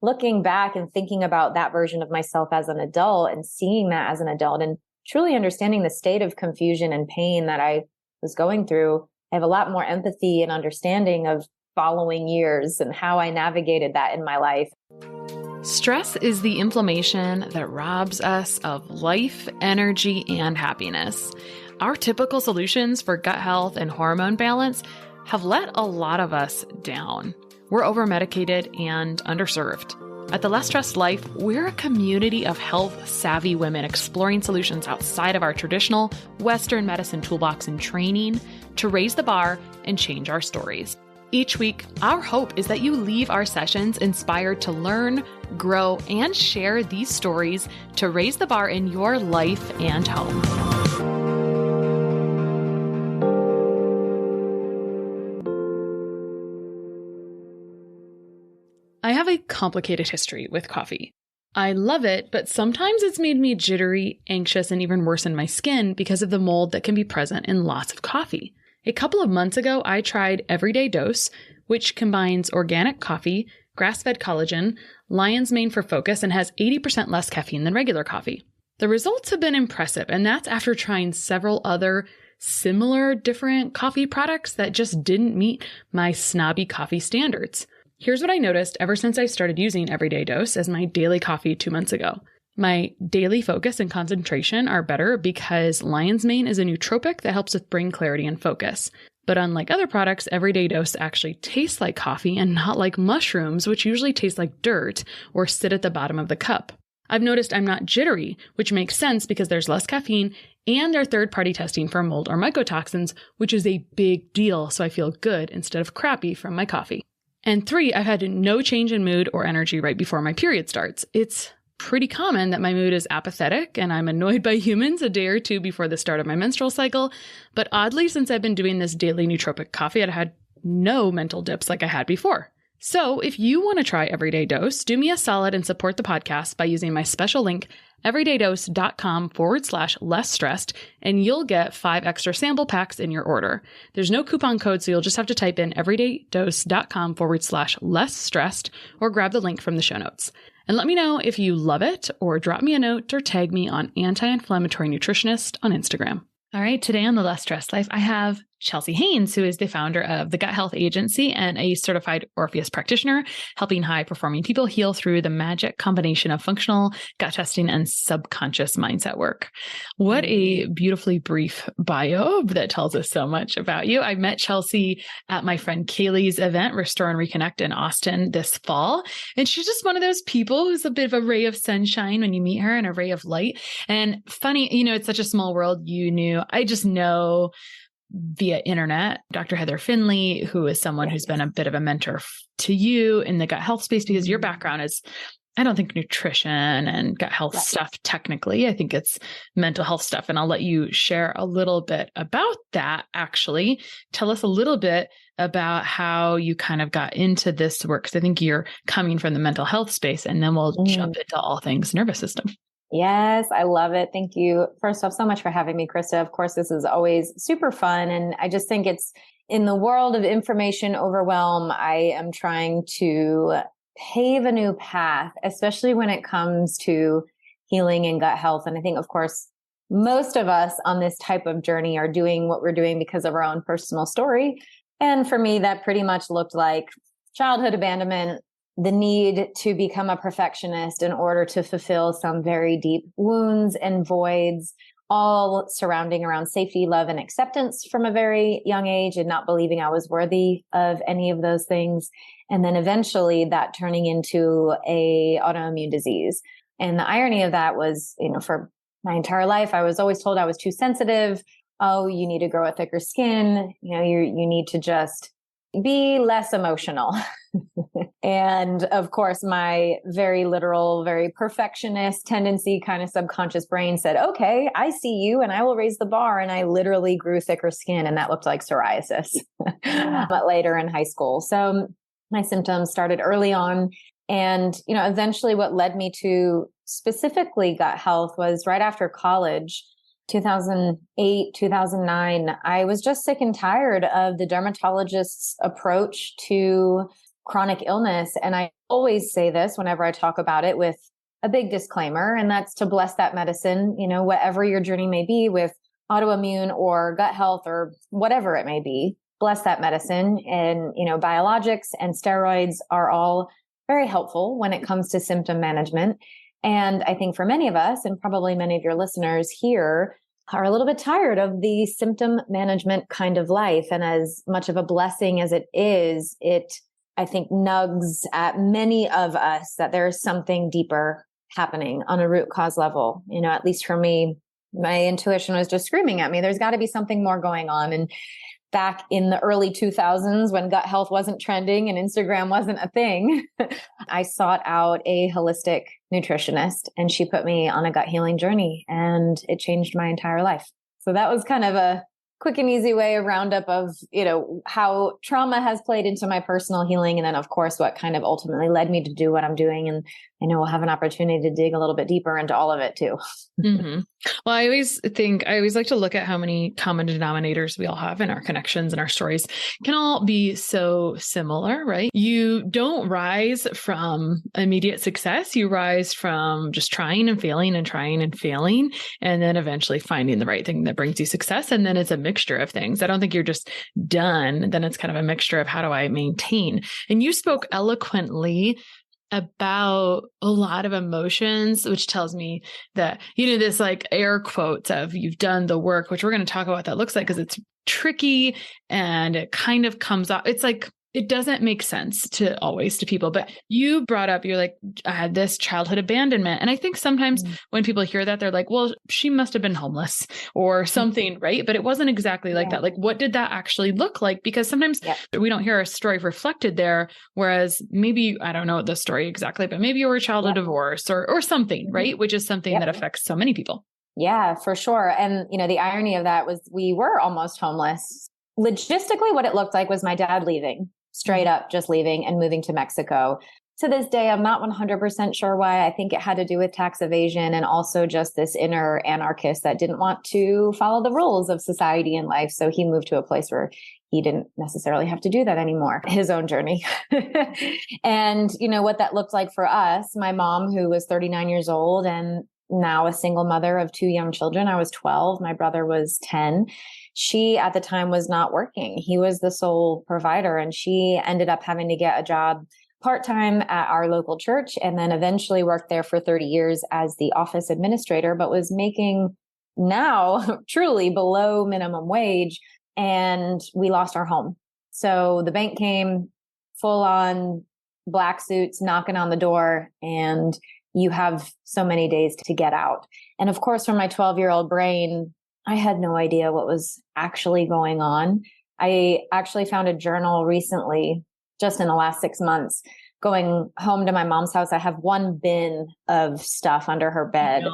looking back and thinking about that version of myself as an adult and seeing that as an adult and truly understanding the state of confusion and pain that I was going through, I have a lot more empathy and understanding of following years and how I navigated that in my life. Stress is the inflammation that robs us of life, energy, and happiness. Our typical solutions for gut health and hormone balance have let a lot of us down. We're over-medicated and underserved. At The Less Stressed Life, we're a community of health-savvy women exploring solutions outside of our traditional Western medicine toolbox and training to raise the bar and change our stories. Each week, our hope is that you leave our sessions inspired to learn, grow, and share these stories to raise the bar in your life and home. I have a complicated history with coffee. I love it, but sometimes it's made me jittery, anxious, and even worse in my skin because of the mold that can be present in lots of coffee. A couple of months ago, I tried Everyday Dose, which combines organic coffee, grass-fed collagen, lion's mane for focus, and has 80% less caffeine than regular coffee. The results have been impressive, and that's after trying several other similar different coffee products that just didn't meet my snobby coffee standards. Here's what I noticed ever since I started using Everyday Dose as my daily coffee 2 months ago. My daily focus and concentration are better because lion's mane is a nootropic that helps with brain clarity and focus. But unlike other products, Everyday Dose actually tastes like coffee and not like mushrooms, which usually taste like dirt or sit at the bottom of the cup. I've noticed I'm not jittery, which makes sense because there's less caffeine and they're third-party testing for mold or mycotoxins, which is a big deal, so I feel good instead of crappy from my coffee. And 3, I've had no change in mood or energy right before my period starts. It's pretty common that my mood is apathetic and I'm annoyed by humans a day or 2 before the start of my menstrual cycle. But oddly, since I've been doing this daily nootropic coffee, I've had no mental dips like I had before. So if you want to try Everyday Dose, do me a solid and support the podcast by using my special link, everydaydose.com/less stressed, and you'll get 5 extra sample packs in your order. There's no coupon code, so you'll just have to type in everydaydose.com/less stressed or grab the link from the show notes. And let me know if you love it or drop me a note or tag me on Anti-Inflammatory Nutritionist on Instagram. All right, today on The Less Stressed Life, I have Chelsea Haines, who is the founder of the Gut Health Agency and a certified Orpheus practitioner, helping high-performing people heal through the magic combination of functional gut testing and subconscious mindset work. What a beautifully brief bio that tells us so much about you. I met Chelsea at my friend Kaely's event, Restore and Reconnect in Austin this fall. And she's just one of those people who's a bit of a ray of sunshine when you meet her and a ray of light. And funny, it's such a small world. I just know via internet, Dr. Heather Finley, who is someone who's been a bit of a mentor to you in the gut health space, because your background is, I don't think nutrition and gut health stuff technically. I think it's mental health stuff. And I'll let you share a little bit about that, actually. Tell us a little bit about how you kind of got into this work, because I think you're coming from the mental health space, and then we'll jump into all things nervous system. Yes, I love it. Thank you. First off, so much for having me, Christa. Of course, this is always super fun. And I just think it's in the world of information overwhelm, I am trying to pave a new path, especially when it comes to healing and gut health. And I think, of course, most of us on this type of journey are doing what we're doing because of our own personal story. And for me, that pretty much looked like childhood abandonment, the need to become a perfectionist in order to fulfill some very deep wounds and voids, all surrounding around safety, love, and acceptance from a very young age, and not believing I was worthy of any of those things. And then eventually that turning into a autoimmune disease. And the irony of that was, for my entire life, I was always told I was too sensitive. Oh, you need to grow a thicker skin. You need to just be less emotional. And of course, my very literal, very perfectionist tendency, kind of subconscious brain said, okay, I see you and I will raise the bar. And I literally grew thicker skin, and that looked like psoriasis, but later in high school. So my symptoms started early on. And, eventually what led me to specifically gut health was right after college. 2008, 2009, I was just sick and tired of the dermatologist's approach to chronic illness. And I always say this whenever I talk about it with a big disclaimer, and that's to bless that medicine, whatever your journey may be with autoimmune or gut health or whatever it may be, bless that medicine. And, biologics and steroids are all very helpful when it comes to symptom management. And I think for many of us, and probably many of your listeners here, are a little bit tired of the symptom management kind of life. And as much of a blessing as it is, it, I think, nugs at many of us that there's something deeper happening on a root cause level. At least for me, my intuition was just screaming at me, there's got to be something more going on. And back in the early 2000s, when gut health wasn't trending and Instagram wasn't a thing, I sought out a holistic nutritionist, and she put me on a gut healing journey, and it changed my entire life. So that was kind of a quick and easy way, a roundup of, how trauma has played into my personal healing. And then of course, what kind of ultimately led me to do what I'm doing. And I know we'll have an opportunity to dig a little bit deeper into all of it too. Mm-hmm. Well, I always like to look at how many common denominators we all have in our connections and our stories can all be so similar, right? You don't rise from immediate success. You rise from just trying and failing and trying and failing, and then eventually finding the right thing that brings you success. And then it's a mixture of things. I don't think you're just done. Then it's kind of a mixture of how do I maintain? And you spoke eloquently about a lot of emotions, which tells me that, this like air quotes of you've done the work, which we're going to talk about what that looks like, because it's tricky and it kind of comes off. It's like, it doesn't make sense to people, but you brought up, you're like, I had this childhood abandonment. And I think sometimes when people hear that, they're like, well, she must have been homeless or something, right? But it wasn't exactly like that. Like, what did that actually look like? Because sometimes we don't hear a story reflected there. Whereas maybe, I don't know the story exactly, but maybe you were a child of divorce or something, right? Which is something that affects so many people. Yeah, for sure. And, the irony of that was we were almost homeless. Logistically, what it looked like was my dad leaving. Straight up just leaving and moving to Mexico. To this day, I'm not 100% sure why. I think it had to do with tax evasion and also just this inner anarchist that didn't want to follow the rules of society and life. So he moved to a place where he didn't necessarily have to do that anymore. His own journey. And what that looked like for us, my mom, who was 39 years old and now a single mother of 2 young children. I was 12. My brother was 10. She at the time was not working. He was the sole provider, and she ended up having to get a job part-time at our local church, and then eventually worked there for 30 years as the office administrator, but was making now truly below minimum wage. And we lost our home. So the bank came full on black suits knocking on the door, and you have so many days to get out. And of course, from my 12-year-old brain, I had no idea what was actually going on. I actually found a journal recently, just in the last 6 months, going home to my mom's house. I have one bin of stuff under her bed.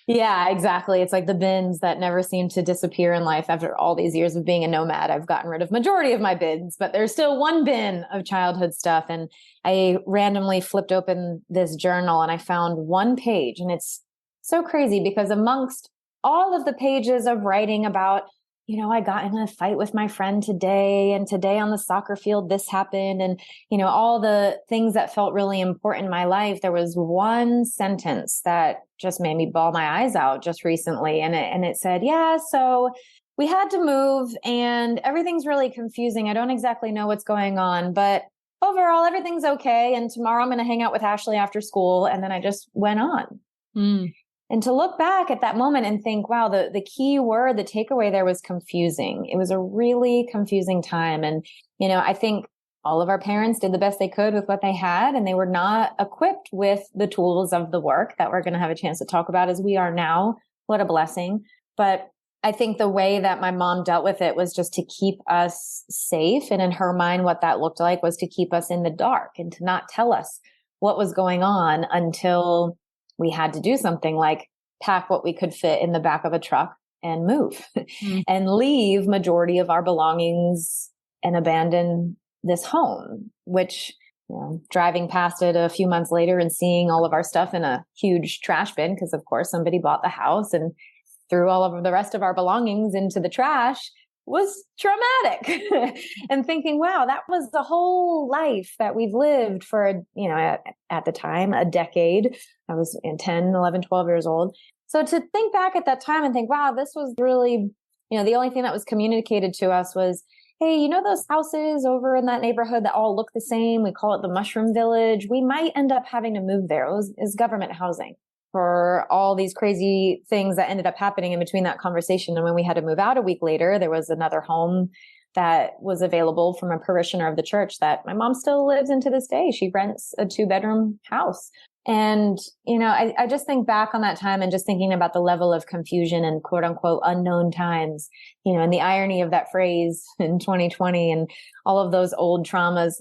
Yeah, exactly. It's like the bins that never seem to disappear in life. After all these years of being a nomad, I've gotten rid of majority of my bins, but there's still one bin of childhood stuff. And I randomly flipped open this journal and I found one page, and it's so crazy because amongst all of the pages of writing about, I got in a fight with my friend today, and today on the soccer field, this happened. And, all the things that felt really important in my life, there was one sentence that just made me bawl my eyes out just recently. And it said, yeah, so we had to move and everything's really confusing. I don't exactly know what's going on, but overall, everything's okay. And tomorrow I'm going to hang out with Ashley after school. And then I just went on. And to look back at that moment and think, wow, the key word, the takeaway there was confusing. It was a really confusing time. And, I think all of our parents did the best they could with what they had, and they were not equipped with the tools of the work that we're going to have a chance to talk about as we are now. What a blessing. But I think the way that my mom dealt with it was just to keep us safe. And in her mind, what that looked like was to keep us in the dark and to not tell us what was going on until we had to do something like pack what we could fit in the back of a truck and move and leave majority of our belongings and abandon this home, which, driving past it a few months later and seeing all of our stuff in a huge trash bin, because of course somebody bought the house and threw all of the rest of our belongings into the trash. was traumatic. And thinking, wow, that was the whole life that we've lived for, at the time, a decade. I was 10, 11, 12 years old. So to think back at that time and think, wow, this was really, the only thing that was communicated to us was, hey, those houses over in that neighborhood that all look the same, we call it the Mushroom Village. We might end up having to move there. It's government housing for all these crazy things that ended up happening in between that conversation. And when we had to move out a week later, there was another home that was available from a parishioner of the church that my mom still lives in to this day. She rents a 2-bedroom house. And, I just think back on that time and just thinking about the level of confusion and quote unquote unknown times, and the irony of that phrase in 2020 and all of those old traumas,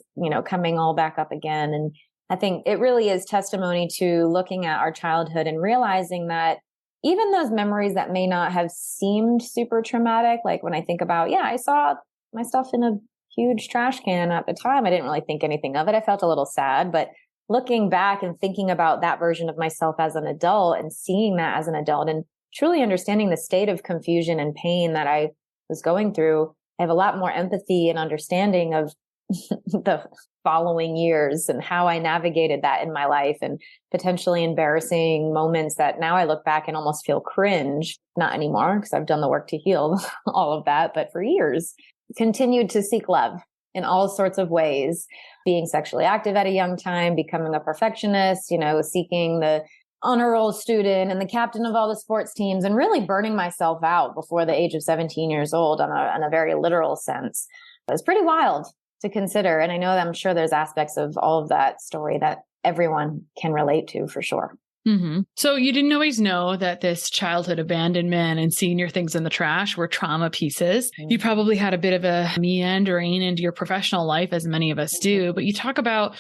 coming all back up again. And I think it really is testimony to looking at our childhood and realizing that even those memories that may not have seemed super traumatic, like when I think about, I saw my stuff in a huge trash can at the time, I didn't really think anything of it. I felt a little sad, but looking back and thinking about that version of myself as an adult and seeing that as an adult and truly understanding the state of confusion and pain that I was going through, I have a lot more empathy and understanding of the following years and how I navigated that in my life and potentially embarrassing moments that now I look back and almost feel cringe. Not anymore because I've done the work to heal all of that, but for years continued to seek love in all sorts of ways, being sexually active at a young time, becoming a perfectionist, seeking the honor roll student and the captain of all the sports teams and really burning myself out before the age of 17 years old on a very literal sense. It was pretty wild to consider. And I know that I'm sure there's aspects of all of that story that everyone can relate to for sure. Mm-hmm. So you didn't always know that this childhood abandonment and seeing your things in the trash were trauma pieces. Mm-hmm. You probably had a bit of a meandering into your professional life, as many of us do. But you talk about,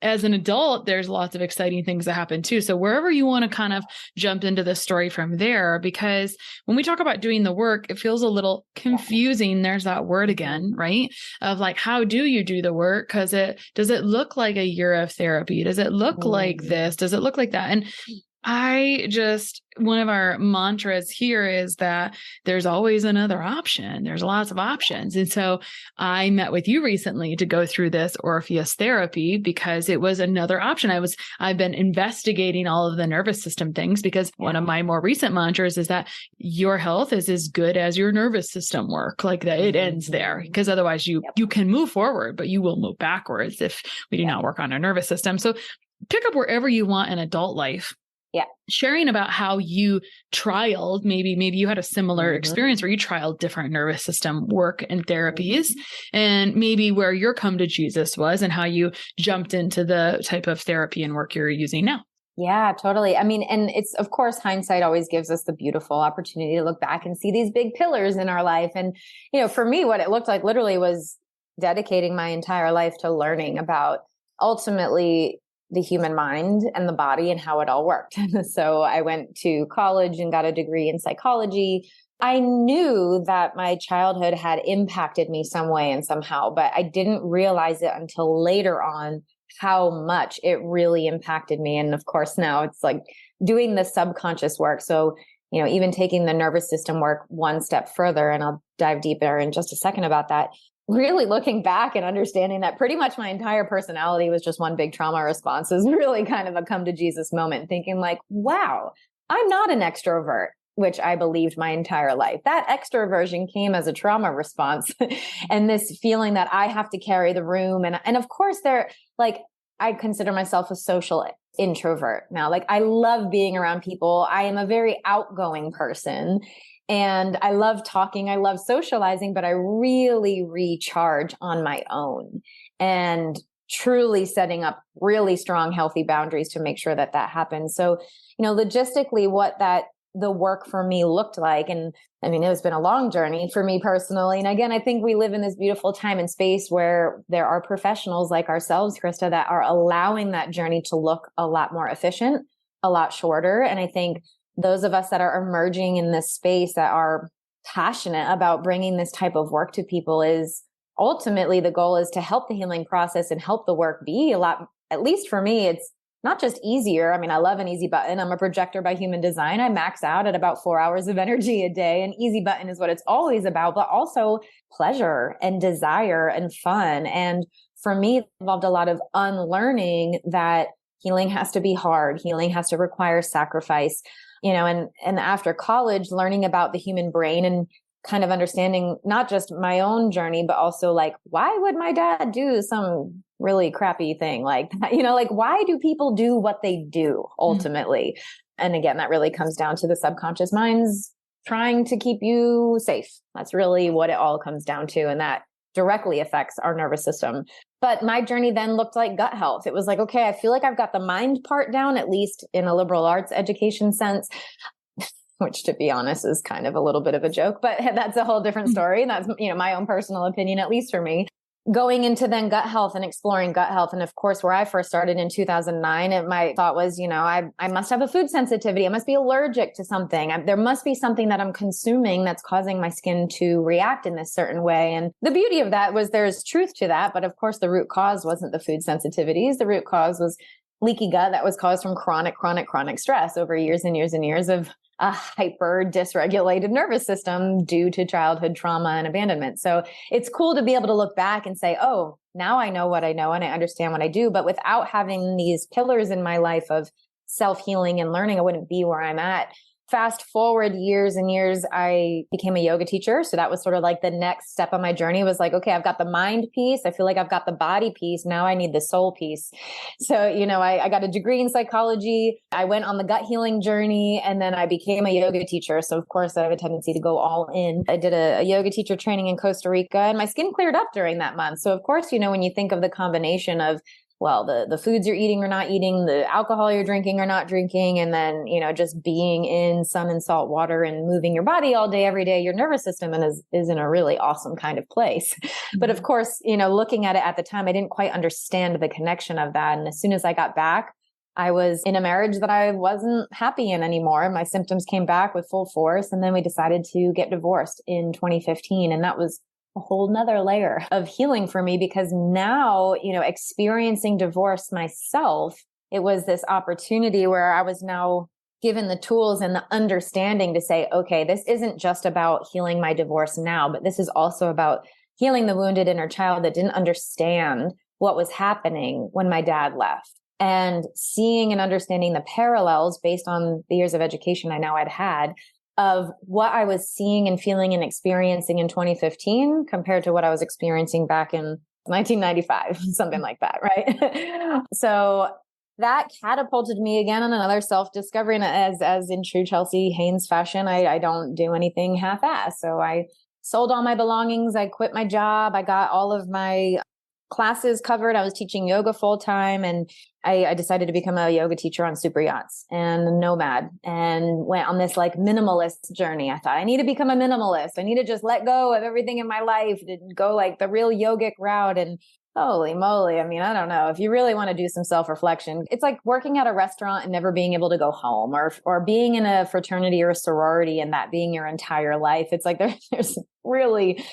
as an adult, there's lots of exciting things that happen too. So wherever you want to kind of jump into the story from there, because when we talk about doing the work, it feels a little confusing. There's that word again, right? Of like, how do you do the work? Because does it look like a year of therapy? Does it look like this? Does it look like that? And one of our mantras here is that there's always another option. There's lots of options. And so I met with you recently to go through this Orpheus therapy because it was another option. I've been investigating all of the nervous system things because one of my more recent mantras is that your health is as good as your nervous system work. Like that it ends there because otherwise you can move forward, but you will move backwards if we do not work on our nervous system. So pick up wherever you want in adult life. Yeah. Sharing about how you trialed, maybe you had a similar experience where you trialed different nervous system work and therapies and maybe where your come to Jesus was and how you jumped into the type of therapy and work you're using now. Yeah, totally. I mean, and it's, of course, hindsight always gives us the beautiful opportunity to look back and see these big pillars in our life. And, for me, what it looked like literally was dedicating my entire life to learning about ultimately the human mind and the body and how it all worked. So I went to college and got a degree in psychology. I knew that my childhood had impacted me some way and somehow, but I didn't realize it until later on how much it really impacted me. And of course, now it's like doing the subconscious work. So, even taking the nervous system work one step further, and I'll dive deeper in just a second about that. Really looking back and understanding that pretty much my entire personality was just one big trauma response is really kind of a come to Jesus moment, thinking like, wow, I'm not an extrovert, which I believed my entire life. That extroversion came as a trauma response and this feeling that I have to carry the room. And of course I consider myself a social introvert now. Like I love being around people. I am a very outgoing person. And I love talking, I love socializing, but I really recharge on my own and truly setting up really strong, healthy boundaries to make sure that happens. So, logistically, what the work for me looked like. And I mean, it's been a long journey for me personally. And again, I think we live in this beautiful time and space where there are professionals like ourselves, Christa, that are allowing that journey to look a lot more efficient, a lot shorter. And I think those of us that are emerging in this space that are passionate about bringing this type of work to people is ultimately the goal is to help the healing process and help the work be a lot, at least for me, it's not just easier. I mean, I love an easy button. I'm a projector by human design. I max out at about 4 hours of energy a day. An easy button is what it's always about, but also pleasure and desire and fun. And for me, it involved a lot of unlearning that healing has to be hard. Healing has to require sacrifice, and after college, learning about the human brain and kind of understanding not just my own journey, but also like, why would my dad do some really crappy thing like that? Like, why do people do what they do ultimately? And again, that really comes down to the subconscious mind's trying to keep you safe. That's really what it all comes down to. And that directly affects our nervous system. But my journey then looked like gut health. It was like, okay, I feel like I've got the mind part down, at least in a liberal arts education sense, which to be honest is kind of a little bit of a joke, but that's a whole different story. And that's, my own personal opinion, at least for me. Going into then gut health and exploring gut health. And of course, where I first started in 2009, my thought was, I must have a food sensitivity. I must be allergic to something. There must be something that I'm consuming that's causing my skin to react in this certain way. And the beauty of that was there's truth to that. But of course, the root cause wasn't the food sensitivities. The root cause was leaky gut that was caused from chronic stress over years and years and years of a hyper dysregulated nervous system due to childhood trauma and abandonment. So it's cool to be able to look back and say, oh, now I know what I know and I understand what I do. But without having these pillars in my life of self-healing and learning, I wouldn't be where I'm at. Fast forward years and years, I became a yoga teacher. So that was sort of like the next step on my journey was like, okay, I've got the mind piece. I feel like I've got the body piece. Now I need the soul piece. So, I got a degree in psychology. I went on the gut healing journey and then I became a yoga teacher. So of course I have a tendency to go all in. I did a yoga teacher training in Costa Rica and my skin cleared up during that month. So of course, when you think of the combination of the foods you're eating or not eating, the alcohol you're drinking or not drinking, and then, just being in sun and salt water and moving your body all day, every day, your nervous system is in a really awesome kind of place. Mm-hmm. But of course, looking at it at the time, I didn't quite understand the connection of that. And as soon as I got back, I was in a marriage that I wasn't happy in anymore. My symptoms came back with full force. And then we decided to get divorced in 2015. And that was a whole nother layer of healing for me because now, experiencing divorce myself, it was this opportunity where I was now given the tools and the understanding to say, okay, this isn't just about healing my divorce now, but this is also about healing the wounded inner child that didn't understand what was happening when my dad left. And seeing and understanding the parallels based on the years of education I now had of what I was seeing and feeling and experiencing in 2015 compared to what I was experiencing back in 1995, something like that, right? So that catapulted me again on another self-discovery. And as in true Chelsea Haines fashion, I don't do anything half-assed. So I sold all my belongings. I quit my job. I got all of my classes covered. I was teaching yoga full time and I decided to become a yoga teacher on super yachts and a nomad and went on this like minimalist journey. I thought I need to become a minimalist. I need to just let go of everything in my life to go like the real yogic route. And holy moly. I mean, I don't know if you really want to do some self-reflection, it's like working at a restaurant and never being able to go home or being in a fraternity or a sorority and that being your entire life. It's like there's really,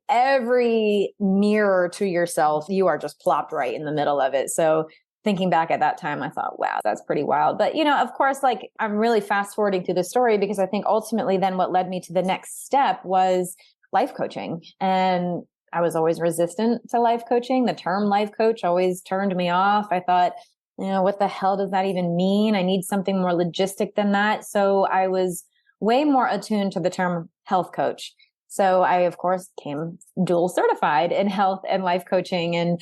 every mirror to yourself, you are just plopped right in the middle of it. So thinking back at that time, I thought, wow, that's pretty wild. But, of course, like I'm really fast forwarding through the story because I think ultimately then what led me to the next step was life coaching. And I was always resistant to life coaching. The term life coach always turned me off. I thought, what the hell does that even mean? I need something more logistic than that. So I was way more attuned to the term health coach. So I, of course, became dual certified in health and life coaching. And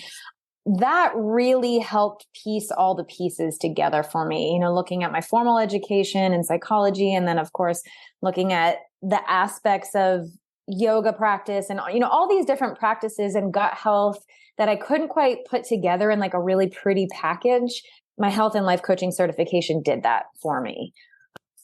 that really helped piece all the pieces together for me, looking at my formal education in psychology. And then, of course, looking at the aspects of yoga practice and, all these different practices and gut health that I couldn't quite put together in like a really pretty package. My health and life coaching certification did that for me,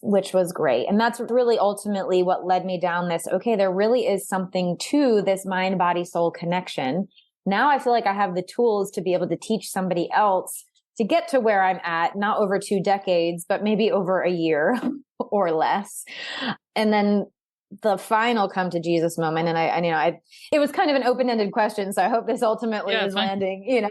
which was great. And that's really ultimately what led me down this, okay, there really is something to this mind, body, soul connection. Now I feel like I have the tools to be able to teach somebody else to get to where I'm at, not over 2 decades, but maybe over a year or less. And then the final come to Jesus moment. And it was kind of an open-ended question. So I hope this ultimately is landing,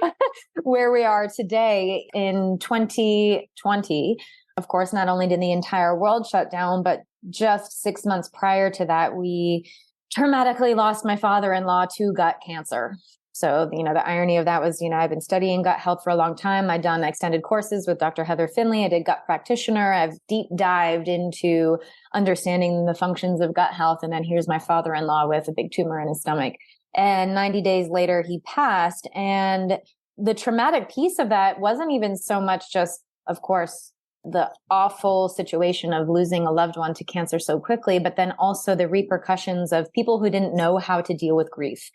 where we are today in 2020. Of course, not only did the entire world shut down, but just 6 months prior to that, we traumatically lost my father-in-law to gut cancer. So, the irony of that was, I've been studying gut health for a long time. I'd done extended courses with Dr. Heather Finley. I did Gut Practitioner. I've deep dived into understanding the functions of gut health. And then here's my father-in-law with a big tumor in his stomach. And 90 days later, he passed. And the traumatic piece of that wasn't even so much just, of course, the awful situation of losing a loved one to cancer so quickly, but then also the repercussions of people who didn't know how to deal with grief.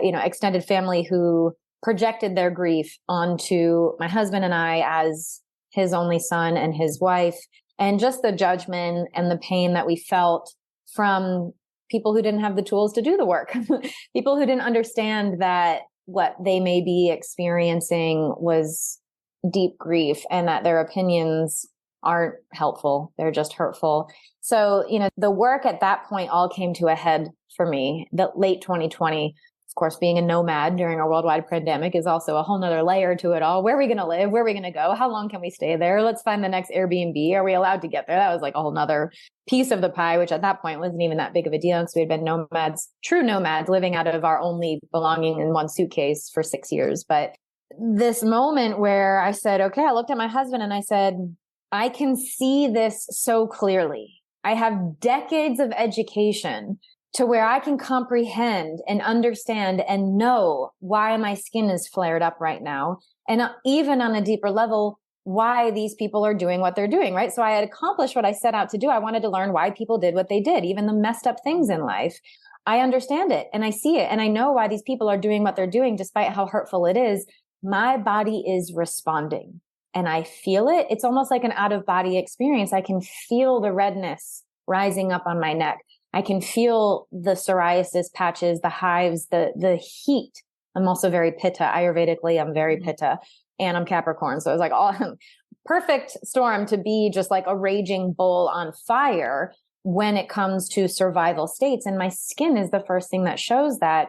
Extended family who projected their grief onto my husband and I as his only son and his wife, and just the judgment and the pain that we felt from people who didn't have the tools to do the work, people who didn't understand that what they may be experiencing was deep grief and that their opinions aren't helpful. They're just hurtful. So, the work at that point all came to a head for me, the late 2020. Of course, being a nomad during a worldwide pandemic is also a whole nother layer to it all. Where are we going to live? Where are we going to go? How long can we stay there? Let's find the next Airbnb. Are we allowed to get there? That was like a whole nother piece of the pie, which at that point wasn't even that big of a deal. Because we had been nomads, true nomads, living out of our only belonging in one suitcase for 6 years. But this moment where I said, okay, I looked at my husband and I said, I can see this so clearly. I have decades of education to where I can comprehend and understand and know why my skin is flared up right now. And even on a deeper level, why these people are doing what they're doing, right? So I had accomplished what I set out to do. I wanted to learn why people did what they did, even the messed up things in life. I understand it and I see it and I know why these people are doing what they're doing, despite how hurtful it is. My body is responding and I feel it. It's almost like an out-of-body experience. I can feel the redness rising up on my neck. I can feel the psoriasis patches, the hives, the heat. I'm also very Pitta. Ayurvedically, I'm very Pitta and I'm Capricorn. So it was like perfect storm to be just like a raging bull on fire when it comes to survival states. And my skin is the first thing that shows that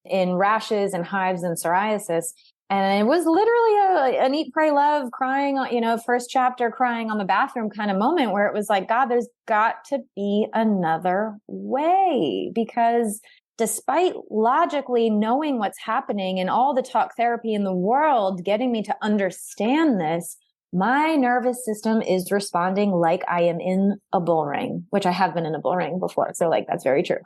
in rashes and hives and psoriasis. And it was literally an eat, pray, love, crying, first chapter, crying on the bathroom kind of moment where it was like, God, there's got to be another way. Because despite logically knowing what's happening and all the talk therapy in the world, getting me to understand this, my nervous system is responding like I am in a bull ring, which I have been in a bull ring before. So like, that's very true,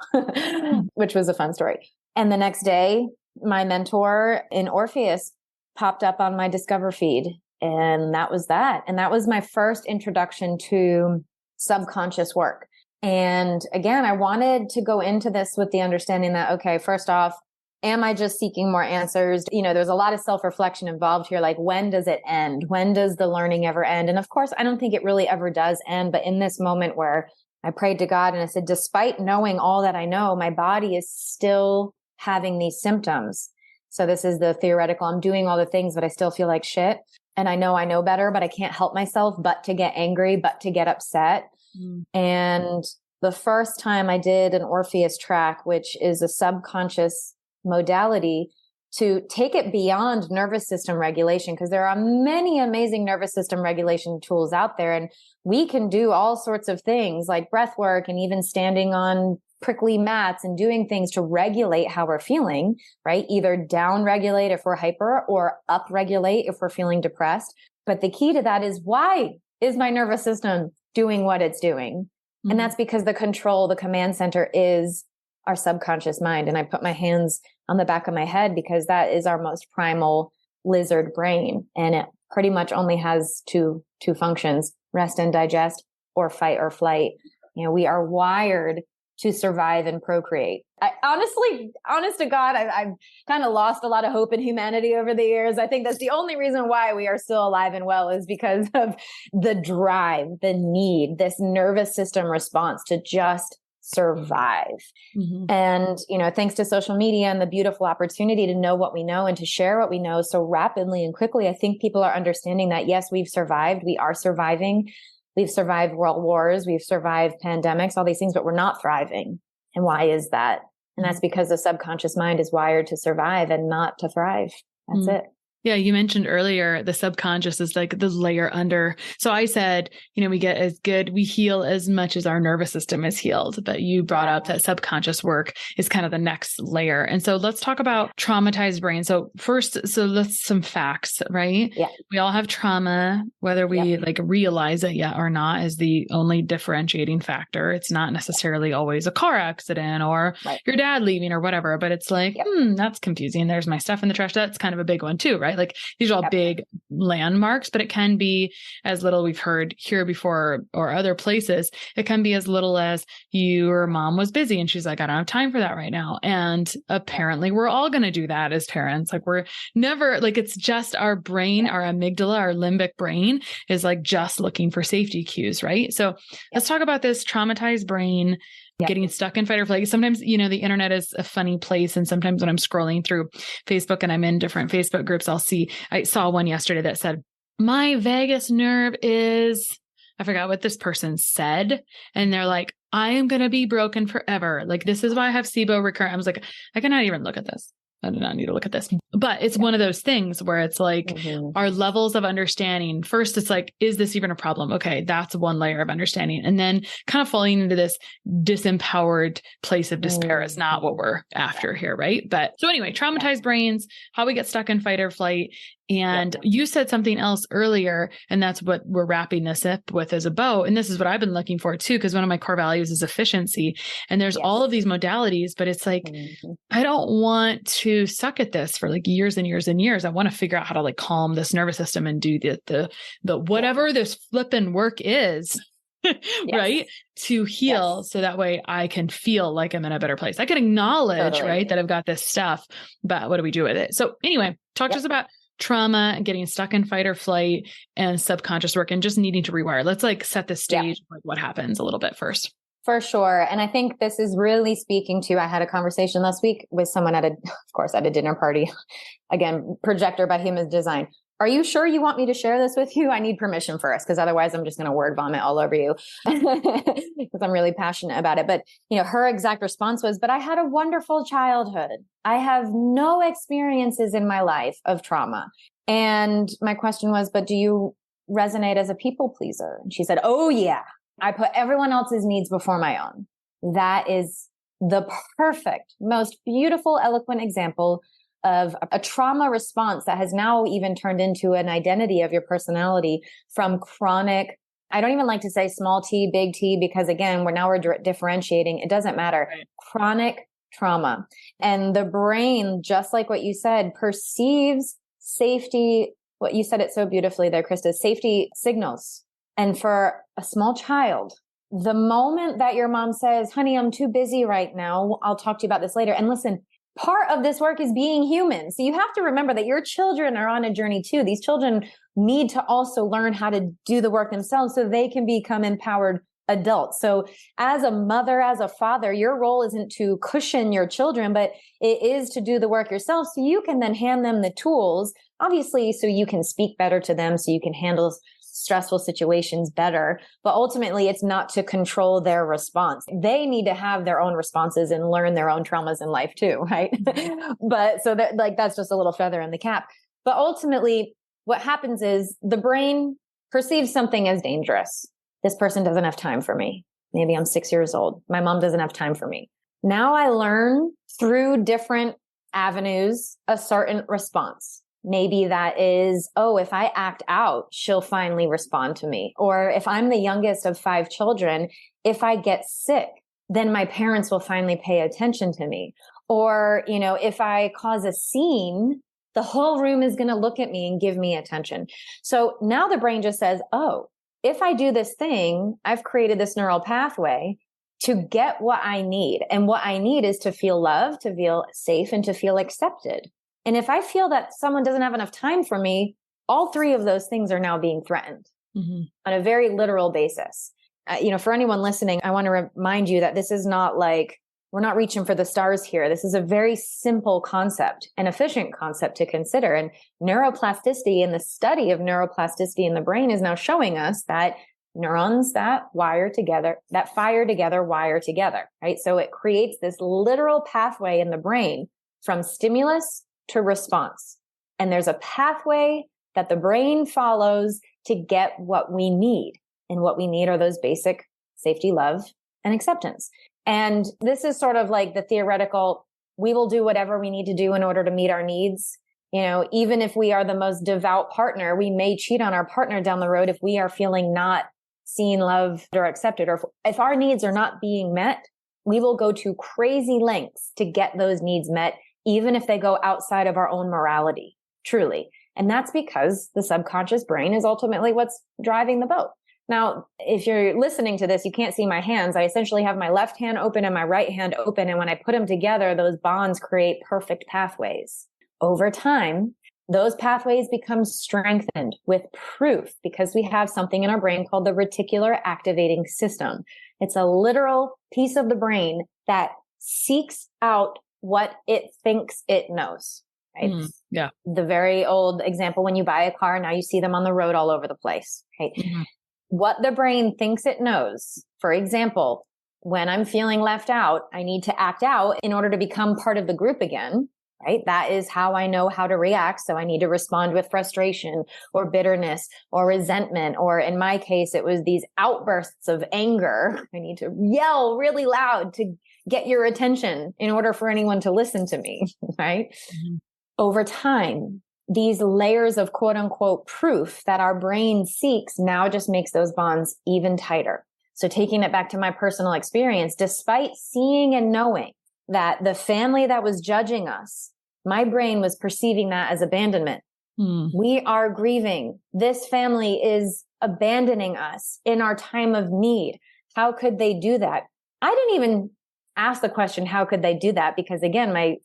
which was a fun story. And the next day, my mentor in Orpheus popped up on my Discover feed. And that was that. And that was my first introduction to subconscious work. And again, I wanted to go into this with the understanding that, okay, first off, am I just seeking more answers? There's a lot of self-reflection involved here. Like, when does it end? When does the learning ever end? And of course, I don't think it really ever does end. But in this moment where I prayed to God and I said, despite knowing all that I know, my body is still having these symptoms. So this is the theoretical. I'm doing all the things, but I still feel like shit. And I know better, but I can't help myself but to get angry, but to get upset. And the first time I did an Orpheus track, which is a subconscious modality, to take it beyond nervous system regulation, because there are many amazing nervous system regulation tools out there. And we can do all sorts of things like breath work and even standing on prickly mats and doing things to regulate how we're feeling, right? Either down regulate if we're hyper or up regulate if we're feeling depressed. But the key to that is, why is my nervous system doing what it's doing? And that's because the command center is our subconscious mind. And I put my hands on the back of my head because that is our most primal lizard brain. And it pretty much only has two functions: rest and digest, or fight or flight. We are wired to survive and procreate. I honest to God, I've kind of lost a lot of hope in humanity over the years. I think that's the only reason why we are still alive and well, is because of the drive, the need, this nervous system response to just survive. And, thanks to social media and the beautiful opportunity to know what we know and to share what we know so rapidly and quickly, I think people are understanding that, yes, we've survived. We are surviving. We've survived world wars, we've survived pandemics, all these things, but we're not thriving. And why is that? And that's because the subconscious mind is wired to survive and not to thrive. That's it. Yeah, you mentioned earlier the subconscious is like the layer under. So I said, we heal as much as our nervous system is healed. But you brought up that subconscious work is kind of the next layer. And so let's talk about traumatized brain. So first, let's some facts, right? Yeah. We all have trauma, whether we like realize it yet or not is the only differentiating factor. It's not necessarily always a car accident or your dad leaving or whatever, but it's like, that's confusing. There's my stuff in the trash. That's kind of a big one too, right? Like these are all big landmarks, but it can be as little, we've heard here before or other places. It can be as little as your mom was busy and she's like, I don't have time for that right now. And apparently we're all going to do that as parents. Like we're never like, it's just our brain, our amygdala, our limbic brain is like just looking for safety cues, right? So let's talk about this traumatized brain. Getting stuck in fight or flight. Sometimes, the internet is a funny place. And sometimes when I'm scrolling through Facebook and I'm in different Facebook groups, I saw one yesterday that said, my vagus nerve is, I forgot what this person said. And they're like, I am going to be broken forever. Like, this is why I have SIBO recurrent. I was like, I cannot even look at this. I do not need to look at this, but it's one of those things where it's like our levels of understanding. First, it's like, is this even a problem? Okay. That's one layer of understanding. And then kind of falling into this disempowered place of despair is not what we're after here. Right. But so anyway, traumatized brains, how we get stuck in fight or flight. And you said something else earlier, and that's what we're wrapping this up with as a bow. And this is what I've been looking for too, because one of my core values is efficiency. And there's all of these modalities, but it's like, I don't want to suck at this for like years and years and years. I want to figure out how to like calm this nervous system and do the whatever this flipping work is, right? To heal. So that way I can feel like I'm in a better place. I can acknowledge, right, that I've got this stuff, but what do we do with it? So anyway, talk to us about trauma and getting stuck in fight or flight and subconscious work and just needing to rewire. Let's like set the stage, like what happens a little bit first. For sure. And I think this is really speaking to, I had a conversation last week with someone at a dinner party, again, projector by human design. Are you sure you want me to share this with you? I need permission first, because otherwise I'm just going to word vomit all over you because I'm really passionate about it. But, her exact response was, but I had a wonderful childhood. I have no experiences in my life of trauma. And my question was, but do you resonate as a people pleaser? And she said, oh yeah, I put everyone else's needs before my own. That is the perfect, most beautiful, eloquent example of a trauma response that has now even turned into an identity of your personality from chronic. I don't even like to say small t, big T, because again, we're differentiating. It doesn't matter. Right. Chronic trauma. And the brain, just like what you said, perceives safety. What you said it so beautifully there, Christa, safety signals. And for a small child, the moment that your mom says, honey, I'm too busy right now, I'll talk to you about this later. And listen, part of this work is being human. So you have to remember that your children are on a journey too. These children need to also learn how to do the work themselves so they can become empowered adults. So as a mother, as a father, your role isn't to cushion your children, but it is to do the work yourself. So you can then hand them the tools, obviously, so you can speak better to them, so you can handle stressful situations better. But ultimately, it's not to control their response. They need to have their own responses and learn their own traumas in life too, right? But so that that's just a little feather in the cap. But ultimately, what happens is the brain perceives something as dangerous. This person doesn't have time for me. Maybe I'm 6 years old. My mom doesn't have time for me. Now I learn through different avenues a certain response. Maybe that is, if I act out, she'll finally respond to me. Or if I'm the youngest of 5 children, if I get sick, then my parents will finally pay attention to me. Or, if I cause a scene, the whole room is going to look at me and give me attention. So now the brain just says, if I do this thing, I've created this neural pathway to get what I need. And what I need is to feel loved, to feel safe, and to feel accepted. And if I feel that someone doesn't have enough time for me, all 3 of those things are now being threatened on a very literal basis. For anyone listening, I want to remind you that this is not like, we're not reaching for the stars here. This is a very simple concept, an efficient concept to consider. And neuroplasticity and the study of neuroplasticity in the brain is now showing us that neurons that wire together, that fire together, wire together, right? So it creates this literal pathway in the brain from stimulus to response. And there's a pathway that the brain follows to get what we need. And what we need are those basic safety, love, and acceptance. And this is sort of like the theoretical, we will do whatever we need to do in order to meet our needs. You know, even if we are the most devout partner, we may cheat on our partner down the road if we are feeling not seen, loved, or accepted. Or if our needs are not being met, we will go to crazy lengths to get those needs met, even if they go outside of our own morality, truly. And that's because the subconscious brain is ultimately what's driving the boat. Now, if you're listening to this, you can't see my hands. I essentially have my left hand open and my right hand open. And when I put them together, those bonds create perfect pathways. Over time, those pathways become strengthened with proof because we have something in our brain called the reticular activating system. It's a literal piece of the brain that seeks out what it thinks it knows. Right? Yeah. The very old example, when you buy a car, now you see them on the road all over the place. Right? Mm-hmm. What the brain thinks it knows. For example, when I'm feeling left out, I need to act out in order to become part of the group again. Right? That is how I know how to react. So I need to respond with frustration or bitterness or resentment. Or in my case, it was these outbursts of anger. I need to yell really loud to get your attention in order for anyone to listen to me. Right? Mm-hmm. Over time, these layers of quote unquote proof that our brain seeks now just makes those bonds even tighter. So taking it back to my personal experience, despite seeing and knowing that the family that was judging us, my brain was perceiving that as abandonment. We are grieving. This family is abandoning us in our time of need. How could they do that? I didn't even ask the question, how could they do that? Because again, my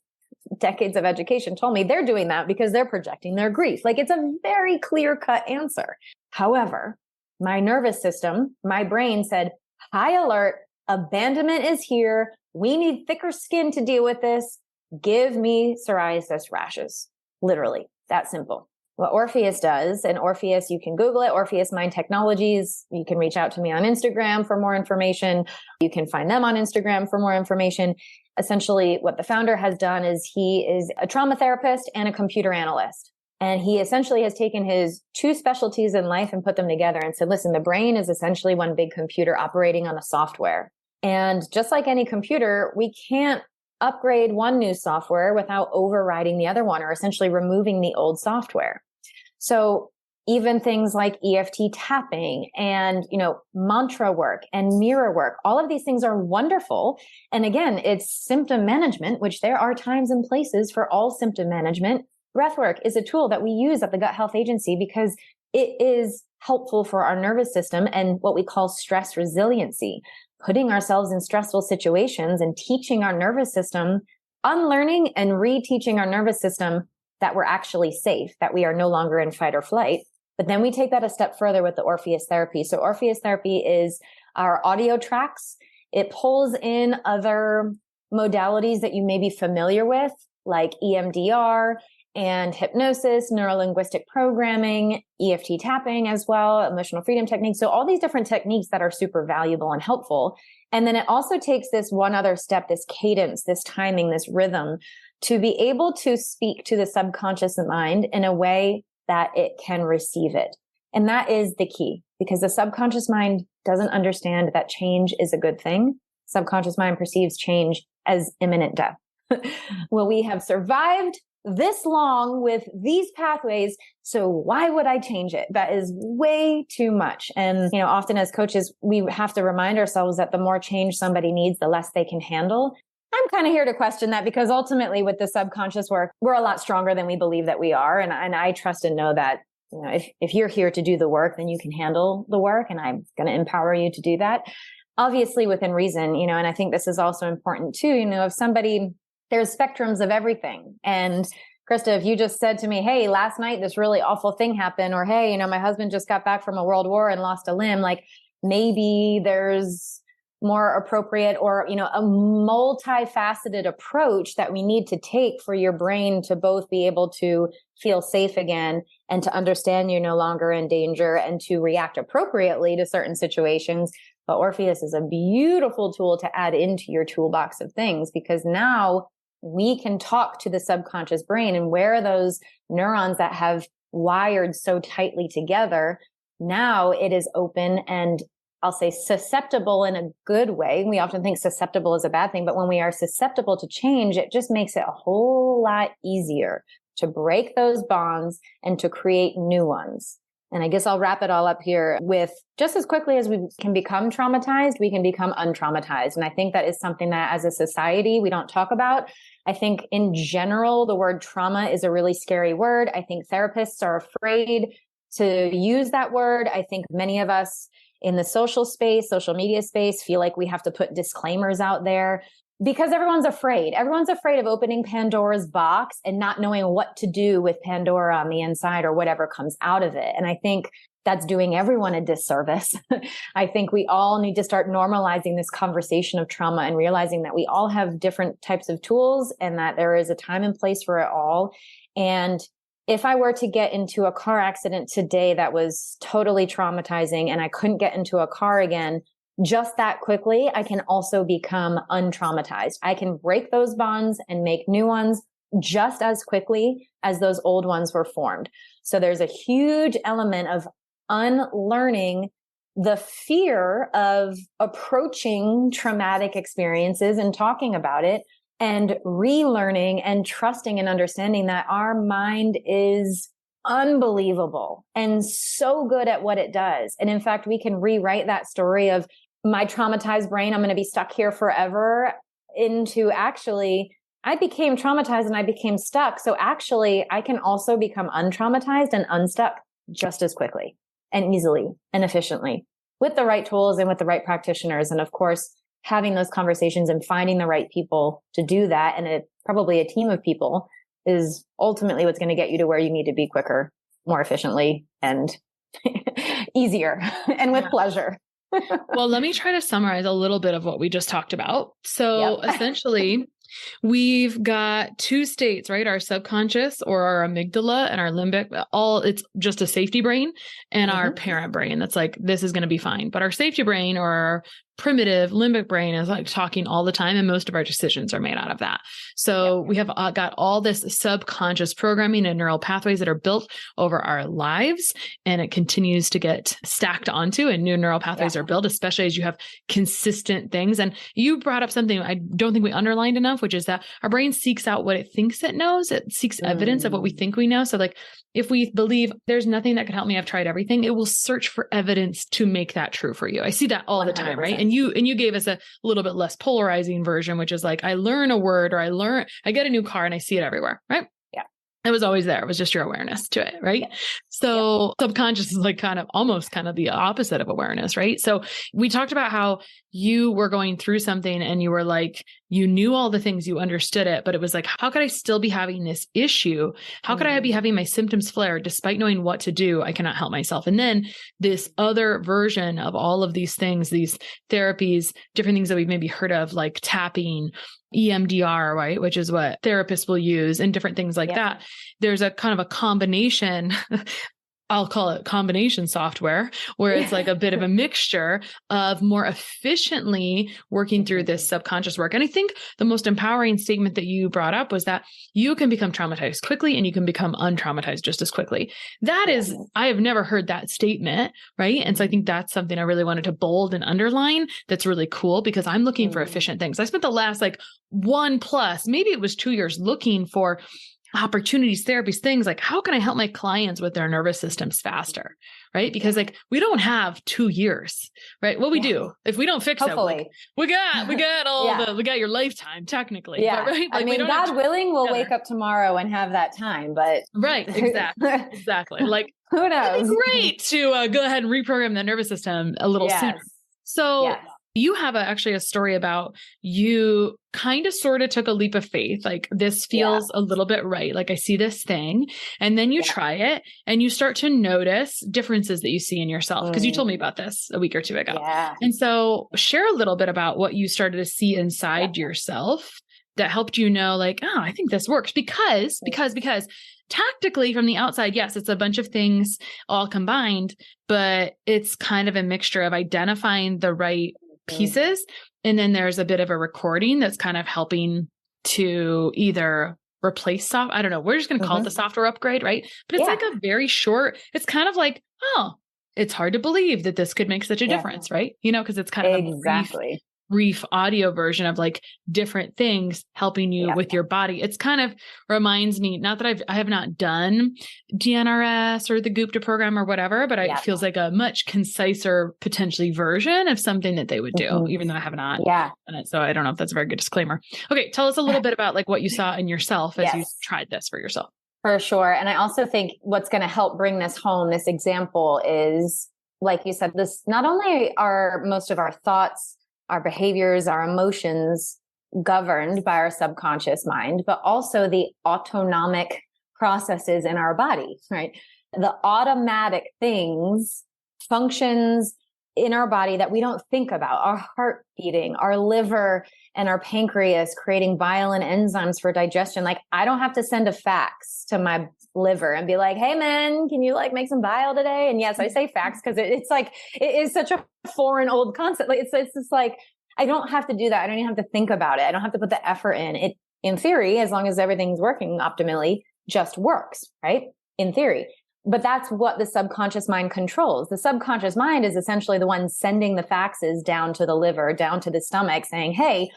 decades of education told me they're doing that because they're projecting their grief. Like it's a very clear-cut answer. However, my nervous system, my brain said, high alert, abandonment is here. We need thicker skin to deal with this. Give me psoriasis rashes. Literally, that simple. What Orpheus does, and Orpheus, you can Google it, Orpheus Mind Technologies. You can reach out to me on Instagram for more information. You can find them on Instagram for more information. Essentially, what the founder has done is he is a trauma therapist and a computer analyst. And he essentially has taken his two specialties in life and put them together and said, listen, the brain is essentially one big computer operating on a software. And just like any computer, we can't upgrade one new software without overriding the other one or essentially removing the old software. So even things like EFT tapping and, mantra work and mirror work, all of these things are wonderful. And again, it's symptom management, which there are times and places for all symptom management. Breathwork is a tool that we use at the Gut Health Agency because it is helpful for our nervous system and what we call stress resiliency. Putting ourselves in stressful situations and teaching our nervous system, unlearning and reteaching our nervous system that we're actually safe, that we are no longer in fight or flight. But then we take that a step further with the Orpheus therapy. So Orpheus therapy is our audio tracks. It pulls in other modalities that you may be familiar with, like EMDR and hypnosis, neuro-linguistic programming, EFT tapping as well, emotional freedom techniques. So all these different techniques that are super valuable and helpful. And then it also takes this one other step, this cadence, this timing, this rhythm, to be able to speak to the subconscious mind in a way that it can receive it. And that is the key, because the subconscious mind doesn't understand that change is a good thing. Subconscious mind perceives change as imminent death. Well, we have survived this long with these pathways, so why would I change it? That is way too much. And, often as coaches, we have to remind ourselves that the more change somebody needs, the less they can handle. I'm kind of here to question that because ultimately with the subconscious work, we're a lot stronger than we believe that we are. And I trust and know that, if you're here to do the work, then you can handle the work, and I'm going to empower you to do that. Obviously within reason, and I think this is also important too, if somebody, there's spectrums of everything. And Christa, if you just said to me, hey, last night, this really awful thing happened, or, hey, my husband just got back from a world war and lost a limb, like maybe there's more appropriate or, you know, a multifaceted approach that we need to take for your brain to both be able to feel safe again and to understand you're no longer in danger and to react appropriately to certain situations. But Orpheus is a beautiful tool to add into your toolbox of things, because now we can talk to the subconscious brain, and where are those neurons that have wired so tightly together? Now it is open and I'll say susceptible in a good way. We often think susceptible is a bad thing, but when we are susceptible to change, it just makes it a whole lot easier to break those bonds and to create new ones. And I guess I'll wrap it all up here with, just as quickly as we can become traumatized, we can become untraumatized. And I think that is something that as a society, we don't talk about. I think in general, the word trauma is a really scary word. I think therapists are afraid to use that word. I think many of us in the social space, social media space, feel like we have to put disclaimers out there because everyone's afraid. Everyone's afraid of opening Pandora's box and not knowing what to do with Pandora on the inside or whatever comes out of it. And I think that's doing everyone a disservice. I think we all need to start normalizing this conversation of trauma and realizing that we all have different types of tools and that there is a time and place for it all. And if I were to get into a car accident today that was totally traumatizing and I couldn't get into a car again just that quickly, I can also become untraumatized. I can break those bonds and make new ones just as quickly as those old ones were formed. So there's a huge element of unlearning the fear of approaching traumatic experiences and talking about it, and relearning and trusting and understanding that our mind is unbelievable and so good at what it does. And in fact, we can rewrite that story of my traumatized brain, I'm going to be stuck here forever, into actually, I became traumatized and I became stuck. So actually, I can also become untraumatized and unstuck just as quickly and easily and efficiently with the right tools and with the right practitioners. And of course, having those conversations and finding the right people to do that, and probably a team of people, is ultimately what's going to get you to where you need to be quicker, more efficiently, and easier, and with pleasure. Well, let me try to summarize a little bit of what we just talked about. So essentially, we've got two states, right? Our subconscious, or our amygdala, and our limbic, it's just a safety brain, and our parent brain that's like, this is going to be fine. But our safety brain, or our primitive limbic brain, is like talking all the time, and most of our decisions are made out of that. So we have got all this subconscious programming and neural pathways that are built over our lives, and it continues to get stacked onto, and new neural pathways are built, especially as you have consistent things. And you brought up something I don't think we underlined enough, which is that our brain seeks out what it thinks it knows. It seeks evidence of what we think we know. So like, if we believe there's nothing that could help me, I've tried everything, it will search for evidence to make that true for you. I see that all 100%. The time, right? And you gave us a little bit less polarizing version, which is like, I learn a word, or I get a new car and I see it everywhere, right? Yeah. It was always there. It was just your awareness to it, right? So subconscious is like almost the opposite of awareness, right? So we talked about how you were going through something and you were like, you knew all the things, you understood it, but it was like, how could I still be having this issue? How could I be having my symptoms flare despite knowing what to do? I cannot help myself. And then this other version of all of these things, these therapies, different things that we've maybe heard of, like tapping, EMDR, right? Which is what therapists will use, and different things like that. There's a kind of a combination, I'll call it combination software, where it's like a bit of a mixture of more efficiently working through this subconscious work. And I think the most empowering statement that you brought up was that you can become traumatized quickly and you can become untraumatized just as quickly. That is, I have never heard that statement, right? And so I think that's something I really wanted to bold and underline. That's really cool, because I'm looking for efficient things. I spent the last maybe it was 2 years looking for opportunities, therapies, things like, how can I help my clients with their nervous systems faster? Right? Because we don't have 2 years, right? Well, we do. If we don't fix it, we got we got your lifetime technically. Yeah. But, right? I mean, God willing, we'll wake up tomorrow and have that time, but right. Exactly. Like, who knows? It'd be great to go ahead and reprogram the nervous system a little sooner. So You have actually a story about you kind of sort of took a leap of faith. Like, this feels a little bit right. Like, I see this thing, and then you try it and you start to notice differences that you see in yourself. Cause you told me about this a week or two ago. Yeah. And so share a little bit about what you started to see inside yourself that helped you know, like, oh, I think this works because tactically from the outside, yes, it's a bunch of things all combined, but it's kind of a mixture of identifying the right pieces. And then there's a bit of a recording that's kind of helping to either replace I don't know, we're just going to call it the software upgrade, right? But it's like a very short, it's kind of like, oh, it's hard to believe that this could make such a difference, right? You know, because it's kind of a brief audio version of like different things helping you with your body. It's kind of reminds me, not that I have not done DNRS or the Gupta program or whatever, but it feels like a much conciser potentially version of something that they would do, even though I have not done it. So I don't know if that's a very good disclaimer. Okay. Tell us a little bit about like what you saw in yourself as you tried this for yourself. For sure. And I also think what's going to help bring this home, this example is, like you said, this not only are most of our thoughts, our behaviors, our emotions governed by our subconscious mind, but also the autonomic processes in our body, right? The automatic things, functions in our body that we don't think about, our heart beating, our liver and our pancreas creating bile and enzymes for digestion. Like, I don't have to send a fax to my liver and be like, hey man, can you like make some bile today? And yes, I say fax because it's like, it is such a foreign old concept. Like it's just like, I don't have to do that. I don't even have to think about it. I don't have to put the effort in it. In theory, as long as everything's working optimally, just works, right? In theory. But that's what the subconscious mind controls. The subconscious mind is essentially the one sending the faxes down to the liver, down to the stomach saying, hey,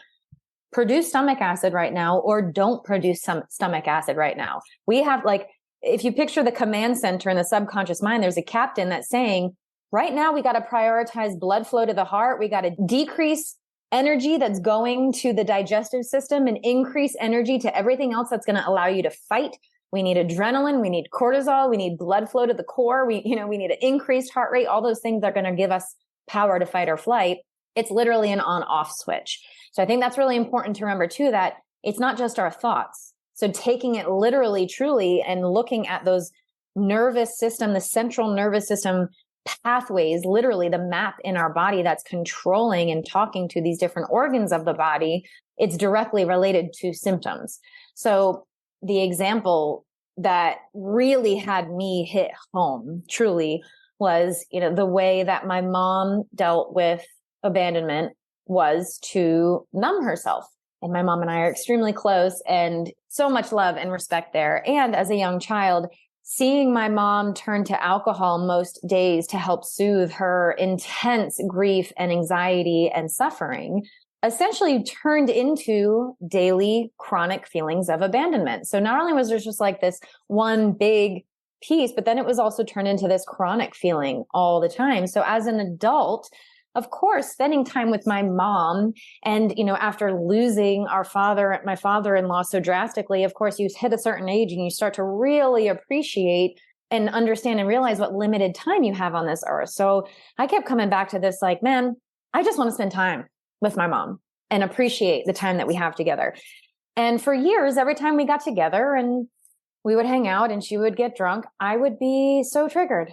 produce stomach acid right now, or don't produce some stomach acid right now. We have like, if you picture the command center in the subconscious mind, there's a captain that's saying, right now, we got to prioritize blood flow to the heart. We got to decrease energy that's going to the digestive system and increase energy to everything else that's going to allow you to fight. We need adrenaline. We need cortisol. We need blood flow to the core. We need an increased heart rate. All those things are going to give us power to fight or flight. It's literally an on-off switch. So I think that's really important to remember too, that it's not just our thoughts. So taking it literally, truly, and looking at those nervous system, the central nervous system pathways, literally the map in our body that's controlling and talking to these different organs of the body, it's directly related to symptoms. So the example that really had me hit home truly was, the way that my mom dealt with abandonment was to numb herself. And my mom and I are extremely close and so much love and respect there. And as a young child, seeing my mom turn to alcohol most days to help soothe her intense grief and anxiety and suffering essentially turned into daily chronic feelings of abandonment. So not only was there just like this one big piece, but then it was also turned into this chronic feeling all the time. So as an adult, of course, spending time with my mom and, after losing my father-in-law so drastically, of course, you hit a certain age and you start to really appreciate and understand and realize what limited time you have on this earth. So I kept coming back to this like, man, I just want to spend time with my mom and appreciate the time that we have together. And for years, every time we got together and we would hang out and she would get drunk, I would be so triggered.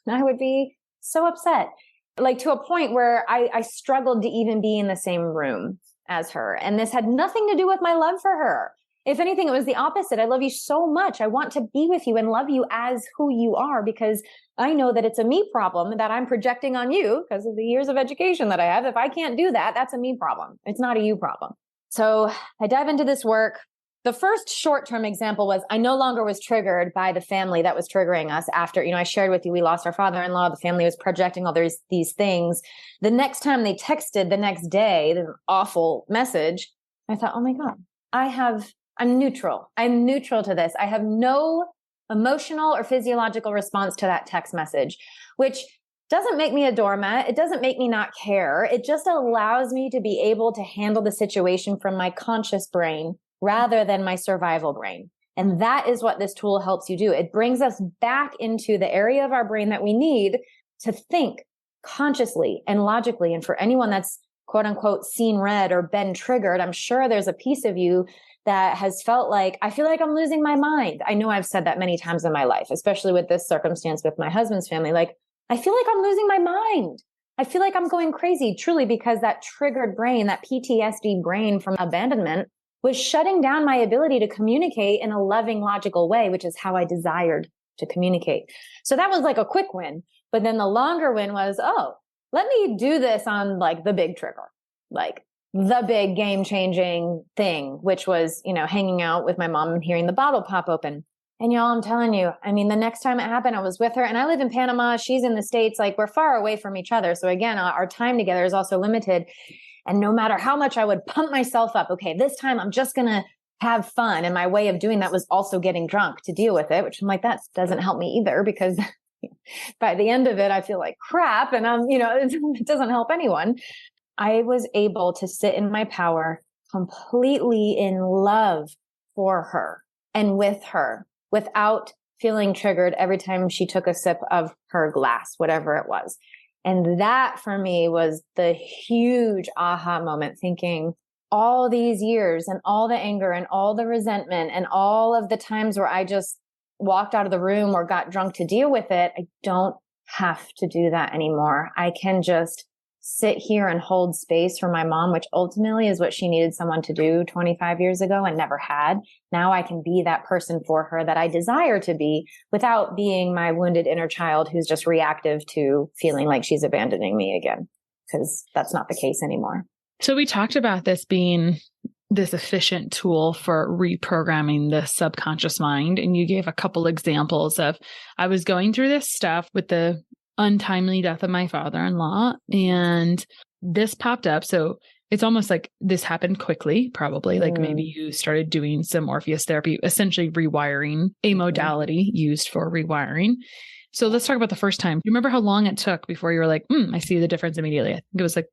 I would be so upset. Like to a point where I struggled to even be in the same room as her. And this had nothing to do with my love for her. If anything, it was the opposite. I love you so much. I want to be with you and love you as who you are, because I know that it's a me problem that I'm projecting on you because of the years of education that I have. If I can't do that, that's a me problem. It's not a you problem. So I dive into this work. The first short-term example was I no longer was triggered by the family that was triggering us after, I shared with you, we lost our father-in-law. The family was projecting all these things. The next time they texted the next day, the awful message, I thought, oh my God, I'm neutral. I'm neutral to this. I have no emotional or physiological response to that text message, which doesn't make me a doormat. It doesn't make me not care. It just allows me to be able to handle the situation from my conscious brain rather than my survival brain. And that is what this tool helps you do. It brings us back into the area of our brain that we need to think consciously and logically. And for anyone that's quote unquote seen red or been triggered, I'm sure there's a piece of you that has felt like, I feel like I'm losing my mind. I know I've said that many times in my life, especially with this circumstance with my husband's family. Like, I feel like I'm losing my mind. I feel like I'm going crazy, truly, because that triggered brain, that PTSD brain from abandonment was shutting down my ability to communicate in a loving, logical way, which is how I desired to communicate. So that was like a quick win. But then the longer win was, oh, let me do this on like the big trigger, like the big game changing thing, which was, hanging out with my mom and hearing the bottle pop open. And y'all, I'm telling you, I mean, the next time it happened, I was with her, and I live in Panama. She's in the States. Like, we're far away from each other. So again, our time together is also limited. And no matter how much I would pump myself up, okay, this time I'm just going to have fun. And my way of doing that was also getting drunk to deal with it, which I'm like, that doesn't help me either, because by the end of it, I feel like crap. And it doesn't help anyone. I was able to sit in my power, completely in love for her and with her, without feeling triggered every time she took a sip of her glass, whatever it was. And that for me was the huge aha moment, thinking all these years and all the anger and all the resentment and all of the times where I just walked out of the room or got drunk to deal with it, I don't have to do that anymore. I can just sit here and hold space for my mom, which ultimately is what she needed someone to do 25 years ago and never had. Now I can be that person for her that I desire to be, without being my wounded inner child who's just reactive to feeling like she's abandoning me again, because that's not the case anymore. So we talked about this being this efficient tool for reprogramming the subconscious mind. And you gave a couple examples of, I was going through this stuff with the untimely death of my father-in-law, and this popped up. So it's almost like this happened quickly, probably like maybe you started doing some Orpheus therapy, essentially rewiring, a modality used for rewiring. So let's talk about the first time. You remember how long it took before you were like, I see the difference immediately? I think it was like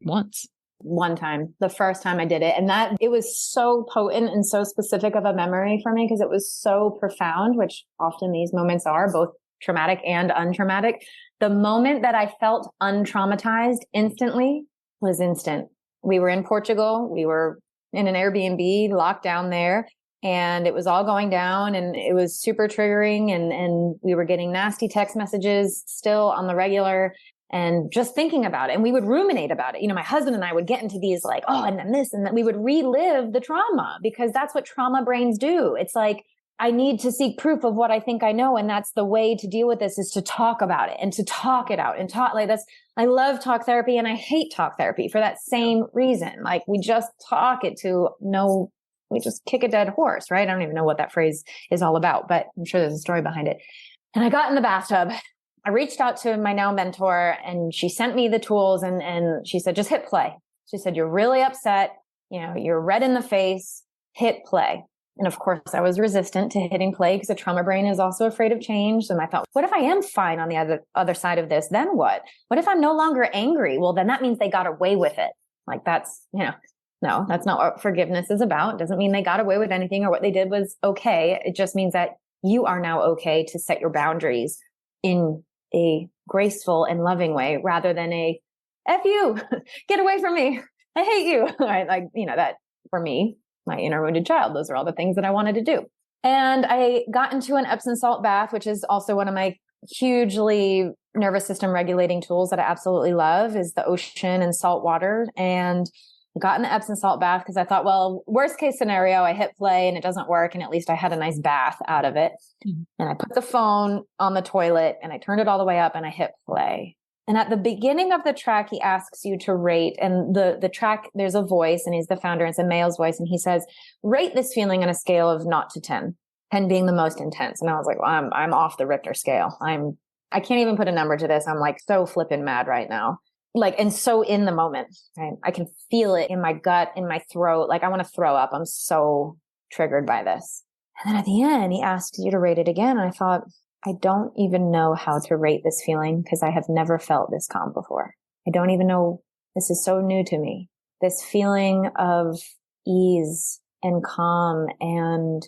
one time, the first time I did it. And that it was so potent and so specific of a memory for me, because it was so profound, which often these moments are, both traumatic and untraumatic. The moment that I felt untraumatized instantly was instant. We were in Portugal. We were in an Airbnb locked down there, and it was all going down, and it was super triggering. And we were getting nasty text messages still on the regular, and just thinking about it. And we would ruminate about it. My husband and I would get into these like, oh, and then this, and then we would relive the trauma, because that's what trauma brains do. It's like, I need to seek proof of what I think I know. And that's the way to deal with this, is to talk about it and to talk it out and talk like this. I love talk therapy, and I hate talk therapy for that same reason. Like, we just talk it to we just kick a dead horse, right? I don't even know what that phrase is all about, but I'm sure there's a story behind it. And I got in the bathtub. I reached out to my now mentor, and she sent me the tools, and she said, just hit play. She said, you're really upset. You're red in the face, hit play. And of course, I was resistant to hitting play, because the trauma brain is also afraid of change. And I thought, what if I am fine on the other side of this? Then what? What if I'm no longer angry? Well, then that means they got away with it. Like, that's, no, that's not what forgiveness is about. It doesn't mean they got away with anything or what they did was okay. It just means that you are now okay to set your boundaries in a graceful and loving way, rather than a F you, get away from me, I hate you. Right? Like, that for me, my inner wounded child, those are all the things that I wanted to do. And I got into an Epsom salt bath, which is also one of my hugely nervous system regulating tools that I absolutely love, is the ocean and salt water. And got in the Epsom salt bath because I thought, well, worst case scenario, I hit play and it doesn't work, and at least I had a nice bath out of it. Mm-hmm. And I put the phone on the toilet and I turned it all the way up and I hit play. And at the beginning of the track, he asks you to rate, and the track, there's a voice, and he's the founder, and it's a male's voice. And he says, rate this feeling on a scale of 0 to 10, 10 being the most intense. And I was like, well, I'm off the Richter scale. I can't even put a number to this. I'm like so flippin' mad right now. Like, and so in the moment, right? I can feel it in my gut, in my throat. Like, I want to throw up. I'm so triggered by this. And then at the end, he asked you to rate it again. And I thought, I don't even know how to rate this feeling, because I have never felt this calm before. I don't even know. This is so new to me. This feeling of ease and calm and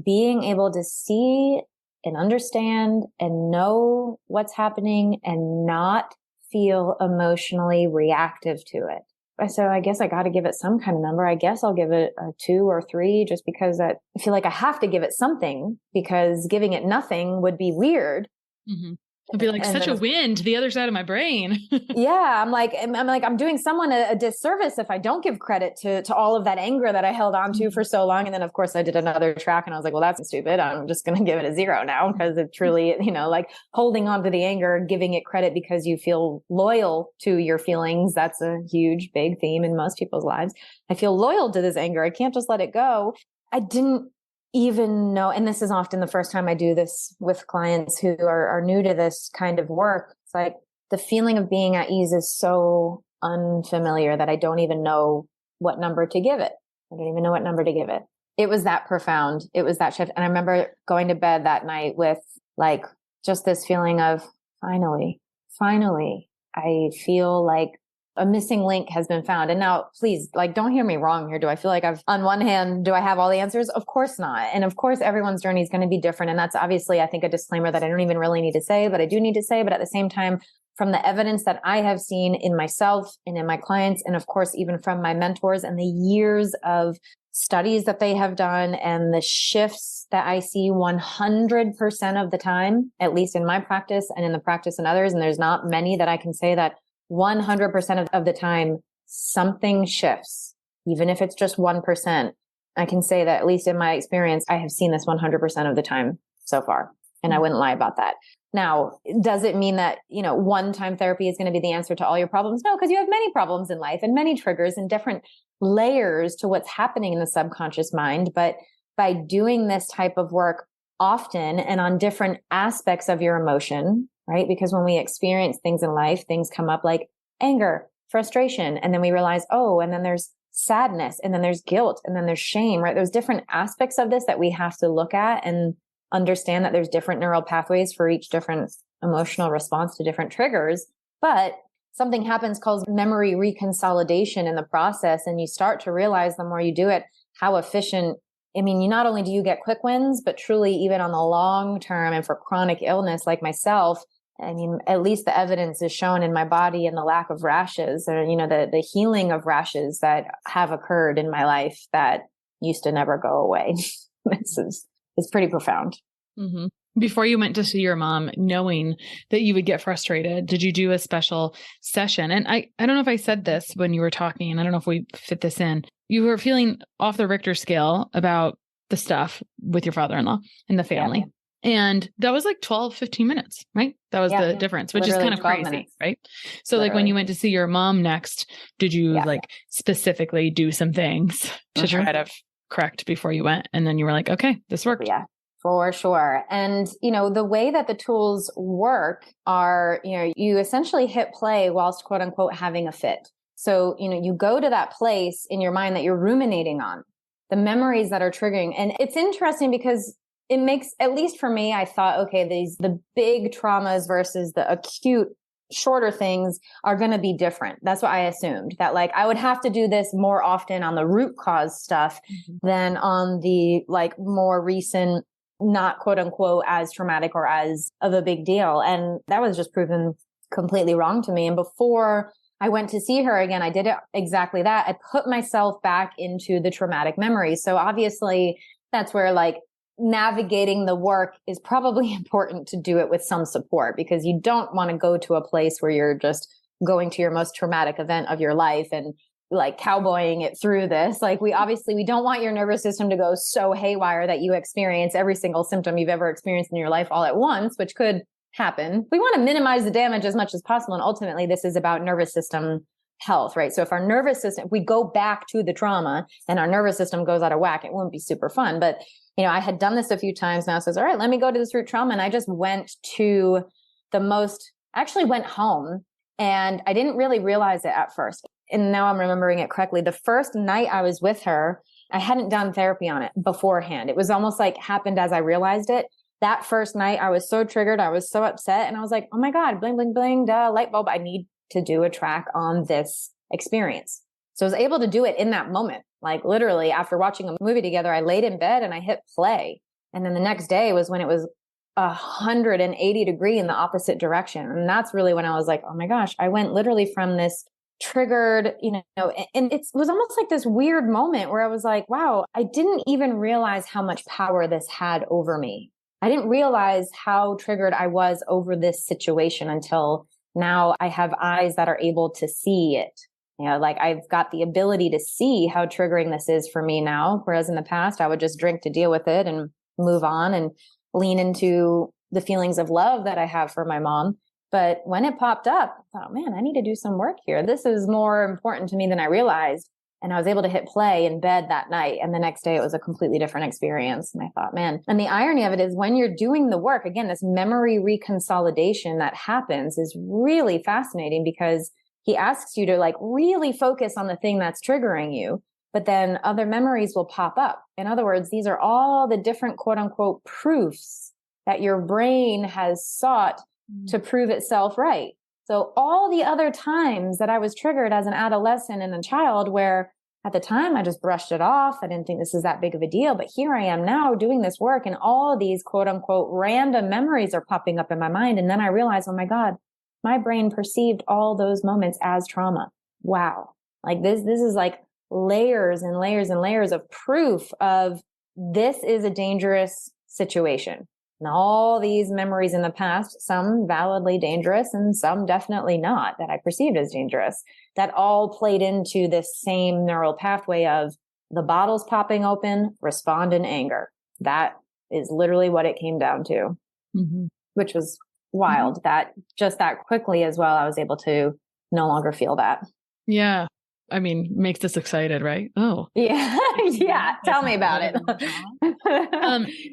being able to see and understand and know what's happening and not feel emotionally reactive to it. said, I guess I got to give it some kind of number. I guess I'll give it a 2 or 3 just because I feel like I have to give it something, because giving it nothing would be weird. Mm-hmm. It'd be like such a win to the other side of my brain. Yeah. I'm doing someone a disservice if I don't give credit to all of that anger that I held on to for so long. And then of course I did another track and I was like, well, that's stupid. I'm just going to give it a 0 now, because it truly, like holding on to the anger, giving it credit because you feel loyal to your feelings. That's a huge, big theme in most people's lives. I feel loyal to this anger. I can't just let it go. I didn't even know, and this is often the first time I do this with clients who are new to this kind of work. It's like the feeling of being at ease is so unfamiliar that I don't even know what number to give it. I don't even know what number to give it. It was that profound. It was that shift. And I remember going to bed that night with like just this feeling of finally, I feel like a missing link has been found. And now please, like, don't hear me wrong here. Do I feel like on one hand, do I have all the answers? Of course not. And of course, everyone's journey is going to be different. And that's obviously, I think, a disclaimer that I don't even really need to say, but I do need to say. But at the same time, from the evidence that I have seen in myself and in my clients, and of course, even from my mentors and the years of studies that they have done and the shifts that I see 100% of the time, at least in my practice and in the practice in others. And there's not many that I can say that 100% of the time, something shifts, even if it's just 1%. I can say that at least in my experience, I have seen this 100% of the time so far. And I wouldn't lie about that. Now, does it mean that, one-time therapy is going to be the answer to all your problems? No, because you have many problems in life and many triggers and different layers to what's happening in the subconscious mind. But by doing this type of work often and on different aspects of your emotion, right? Because when we experience things in life, things come up like anger, frustration, and then we realize, oh, and then there's sadness, and then there's guilt, and then there's shame, right? There's different aspects of this that we have to look at and understand that there's different neural pathways for each different emotional response to different triggers. But something happens called memory reconsolidation in the process. And you start to realize the more you do it, how efficient. I mean, you not only do you get quick wins, but truly even on the long term and for chronic illness like myself, I mean, at least the evidence is shown in my body and the lack of rashes or, the healing of rashes that have occurred in my life that used to never go away. It's pretty profound. Mm-hmm. Before you went to see your mom, knowing that you would get frustrated, did you do a special session? And I don't know if I said this when you were talking, and I don't know if we fit this in. You were feeling off the Richter scale about the stuff with your father-in-law and the family. Yeah. And that was like 12, 15 minutes, right? That was the difference, which literally is kind of crazy, minutes. Right? So literally. Like when you went to see your mom next, did you specifically do some things to try to correct before you went? And then you were like, okay, this worked. Yeah. For sure. And, the way that the tools work are, you essentially hit play whilst quote unquote having a fit. So, you go to that place in your mind that you're ruminating on, the memories that are triggering. And it's interesting because it makes, at least for me, I thought, okay, the big traumas versus the acute shorter things are going to be different. That's what I assumed, that like I would have to do this more often on the root cause stuff than on the like more recent, not quote unquote as traumatic or as of a big deal. And that was just proven completely wrong to me. And before I went to see her again, I did exactly that. I put myself back into the traumatic memories. So obviously that's where like navigating the work is probably important to do it with some support, because you don't want to go to a place where you're just going to your most traumatic event of your life and like cowboying it through this. Like we don't want your nervous system to go so haywire that you experience every single symptom you've ever experienced in your life all at once, which could happen. We want to minimize the damage as much as possible. And ultimately this is about nervous system health, right? So if our nervous system, if we go back to the trauma and our nervous system goes out of whack, it won't be super fun. But I had done this a few times now. Says, all right, let me go to this root trauma. And I just went to actually went home, and I didn't really realize it at first. And now I'm remembering it correctly. The first night I was with her, I hadn't done therapy on it beforehand. It was almost like happened as I realized it. That first night I was so triggered. I was so upset. And I was like, oh my God, bling, bling, bling, duh, light bulb. I need to do a track on this experience. So I was able to do it in that moment. Like literally after watching a movie together, I laid in bed and I hit play. And then the next day was when it was 180 degree in the opposite direction. And that's really when I was like, oh my gosh, I went literally from this triggered, and it was almost like this weird moment where I was like, wow, I didn't even realize how much power this had over me. I didn't realize how triggered I was over this situation until now I have eyes that are able to see it. Like I've got the ability to see how triggering this is for me now. Whereas in the past, I would just drink to deal with it and move on and lean into the feelings of love that I have for my mom. But when it popped up, I thought, man, I need to do some work here. This is more important to me than I realized. And I was able to hit play in bed that night. And the next day it was a completely different experience. And I thought, man, and the irony of it is when you're doing the work, again, this memory reconsolidation that happens is really fascinating because he asks you to like really focus on the thing that's triggering you, but then other memories will pop up. In other words, these are all the different quote unquote proofs that your brain has sought to prove itself right. So all the other times that I was triggered as an adolescent and a child, where at the time I just brushed it off, I didn't think this is that big of a deal, but here I am now doing this work and all these quote unquote random memories are popping up in my mind. And then I realized, oh my God, my brain perceived all those moments as trauma. Wow. Like this is like layers and layers and layers of proof of this is a dangerous situation. And all these memories in the past, some validly dangerous and some definitely not, that I perceived as dangerous, that all played into this same neural pathway of the bottles popping open, respond in anger. That is literally what it came down to, which was wild that just that quickly as well, I was able to no longer feel that. Yeah. I mean, makes us excited, right? Oh, yeah. Yeah. Tell me about it.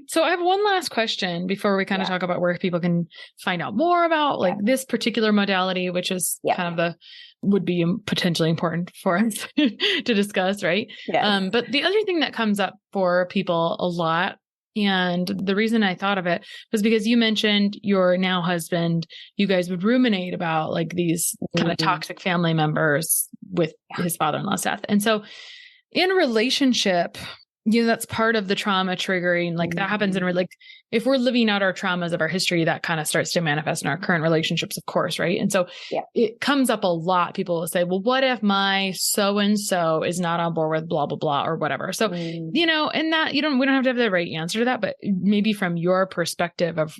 So I have one last question before we kind of talk about where people can find out more about like this particular modality, which is kind of would be potentially important for us to discuss. Right. Yes. But the other thing that comes up for people a lot, and the reason I thought of it was because you mentioned your now husband, you guys would ruminate about like these kind of toxic family members with his father-in-law's death. And so in a relationship, that's part of the trauma triggering, like that happens in like, if we're living out our traumas of our history, that kind of starts to manifest in our current relationships, of course. Right. And so it comes up a lot. People will say, well, what if my so-and-so is not on board with blah, blah, blah, or whatever. So, and that we don't have to have the right answer to that, but maybe from your perspective of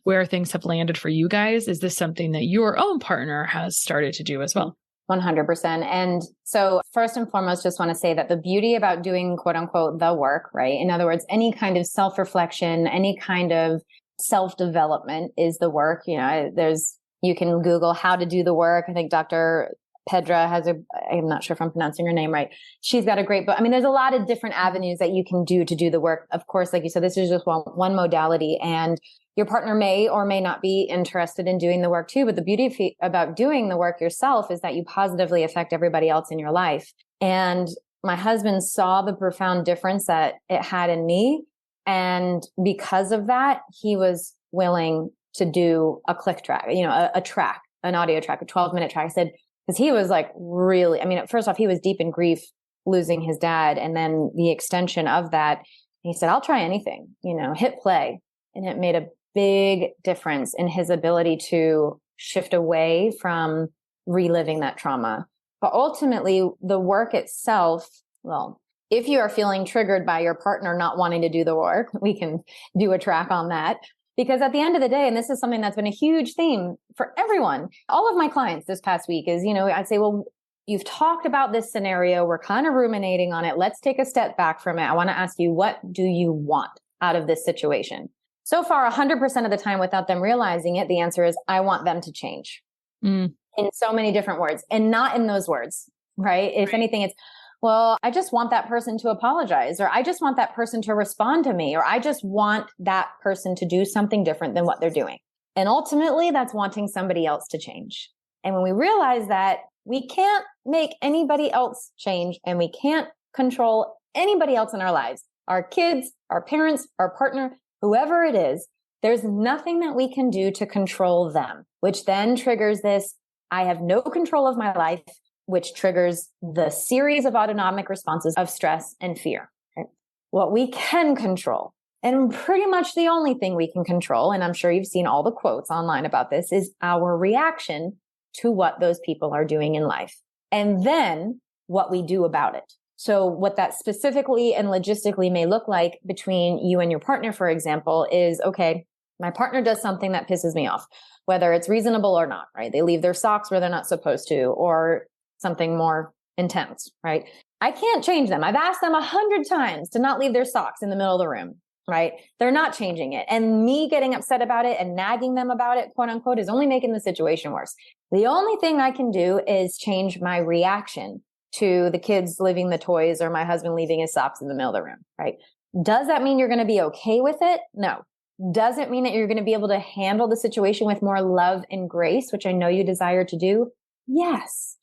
where things have landed for you guys, is this something that your own partner has started to do as well? 100%. And so first and foremost, just want to say that the beauty about doing quote unquote the work, right? In other words, any kind of self-reflection, any kind of self-development is the work. You can Google how to do the work. I think Dr. Pedra I'm not sure if I'm pronouncing her name right. She's got a great book. I mean, there's a lot of different avenues that you can do to do the work. Of course, like you said, this is just one modality, and your partner may or may not be interested in doing the work too. But the beauty about doing the work yourself is that you positively affect everybody else in your life. And my husband saw the profound difference that it had in me. And because of that, he was willing to do a click track, a track, an audio track, a 12-minute track. I said, because he was like really, I mean, first off, he was deep in grief losing his dad. And then the extension of that, he said, I'll try anything, hit play. And it made a big difference in his ability to shift away from reliving that trauma. But ultimately, the work itself, well, if you are feeling triggered by your partner not wanting to do the work, we can do a track on that. Because at the end of the day, and this is something that's been a huge theme for everyone, all of my clients this past week is, I'd say, well, you've talked about this scenario. We're kind of ruminating on it. Let's take a step back from it. I want to ask you, what do you want out of this situation? So far, 100% of the time, without them realizing it, the answer is, I want them to change in so many different words, and not in those words, right? If anything, it's, well, I just want that person to apologize, or I just want that person to respond to me, or I just want that person to do something different than what they're doing. And ultimately, that's wanting somebody else to change. And when we realize that we can't make anybody else change, and we can't control anybody else in our lives, our kids, our parents, our partner, whoever it is, there's nothing that we can do to control them, which then triggers this, I have no control of my life, which triggers the series of autonomic responses of stress and fear. Right? What we can control, and pretty much the only thing we can control, and I'm sure you've seen all the quotes online about this, is our reaction to what those people are doing in life. and then what we do about it. So what that specifically and logistically may look like between you and your partner, for example, is, okay, my partner does something that pisses me off, whether it's reasonable or not, right? They leave their socks where they're not supposed to, or something more intense, right? I can't change them. I've asked them 100 times to not leave their socks in the middle of the room, right? They're not changing it. And me getting upset about it and nagging them about it, quote unquote, is only making the situation worse. The only thing I can do is change my reaction to the kids leaving the toys or my husband leaving his socks in the middle of the room, right? Does that mean you're going to be okay with it? No. Does it mean that you're going to be able to handle the situation with more love and grace, which I know you desire to do? Yes.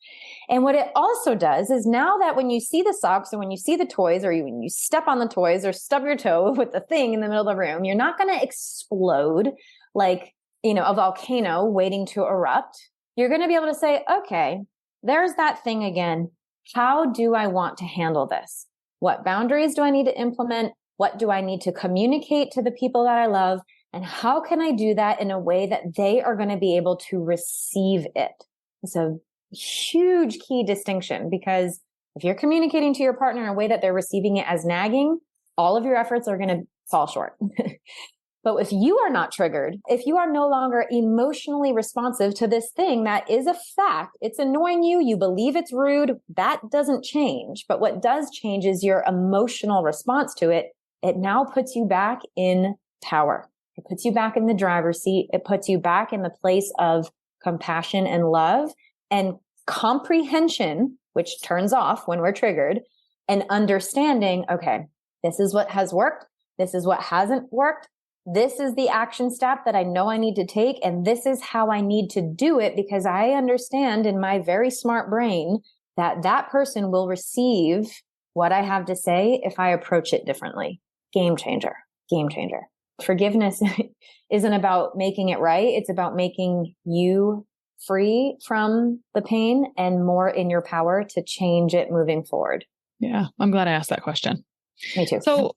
And what it also does is, now that when you see the socks or when you see the toys, or when you step on the toys or stub your toe with the thing in the middle of the room, you're not going to explode like, a volcano waiting to erupt. You're going to be able to say, okay, there's that thing again. How do I want to handle this? What boundaries do I need to implement? What do I need to communicate to the people that I love? And how can I do that in a way that they are going to be able to receive it? It's a huge key distinction, because if you're communicating to your partner in a way that they're receiving it as nagging, all of your efforts are going to fall short. But if you are not triggered, if you are no longer emotionally responsive to this thing that is a fact, it's annoying you, you believe it's rude, that doesn't change. But what does change is your emotional response to it. It now puts you back in power. It puts you back in the driver's seat. It puts you back in the place of compassion and love and comprehension, which turns off when we're triggered, and understanding, okay, this is what has worked. This is what hasn't worked. This is the action step that I know I need to take. And this is how I need to do it, because I understand in my very smart brain that that person will receive what I have to say if I approach it differently. Game changer, game changer. Forgiveness isn't about making it right. It's about making you free from the pain and more in your power to change it moving forward. Yeah, I'm glad I asked that question. Me too. So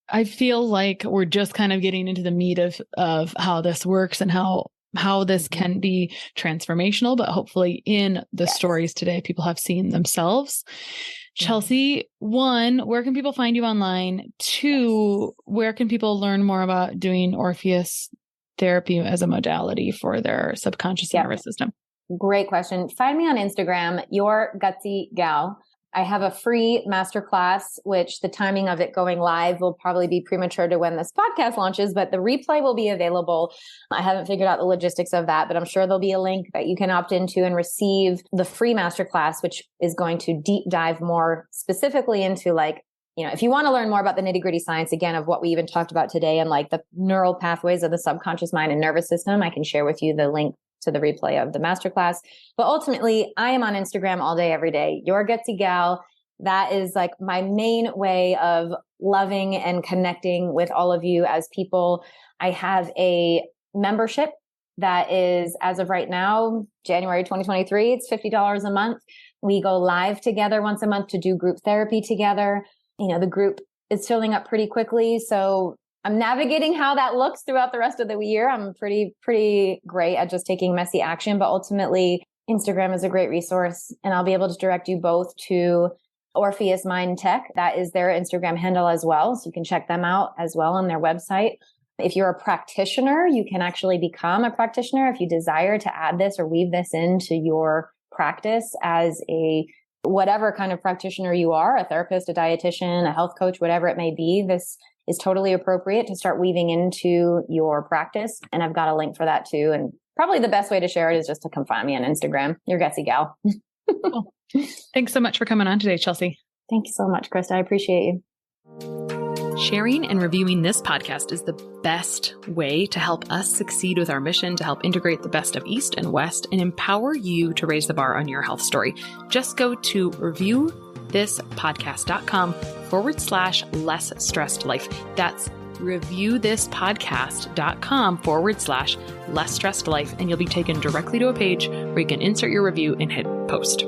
I feel like we're just kind of getting into the meat of how this works and how this can be transformational, but hopefully in the stories today, people have seen themselves. Chelsea, 1, where can people find you online? 2, where can people learn more about doing Orpheus therapy as a modality for their subconscious nervous system? Great question. Find me on Instagram, Your Gutsy Gal. I have a free masterclass, which the timing of it going live will probably be premature to when this podcast launches, but the replay will be available. I haven't figured out the logistics of that, but I'm sure there'll be a link that you can opt into and receive the free masterclass, which is going to deep dive more specifically into if you want to learn more about the nitty-gritty science, again, of what we even talked about today and the neural pathways of the subconscious mind and nervous system, I can share with you the link to the replay of the masterclass. But ultimately, I am on Instagram all day, every day. Your Gutsy Gal. That is my main way of loving and connecting with all of you as people. I have a membership that is, as of right now, January 2023, it's $50 a month. We go live together once a month to do group therapy together. The group is filling up pretty quickly. So I'm navigating how that looks throughout the rest of the year. I'm pretty great at just taking messy action, but ultimately Instagram is a great resource, and I'll be able to direct you both to Orpheus Mind Tech. That is their Instagram handle as well. So you can check them out as well on their website. If you're a practitioner, you can actually become a practitioner if you desire to add this or weave this into your practice as a whatever kind of practitioner you are, a therapist, a dietitian, a health coach, whatever it may be. This is totally appropriate to start weaving into your practice. And I've got a link for that too. And probably the best way to share it is just to come find me on Instagram, Your Gutsy Gal. Cool. Thanks so much for coming on today, Chelsea. Thank you so much, Christa. I appreciate you. Sharing and reviewing this podcast is the best way to help us succeed with our mission to help integrate the best of East and West and empower you to raise the bar on your health story. Just go to reviewthispodcast.com/less stressed life. That's reviewthispodcast.com/less stressed life. And you'll be taken directly to a page where you can insert your review and hit post.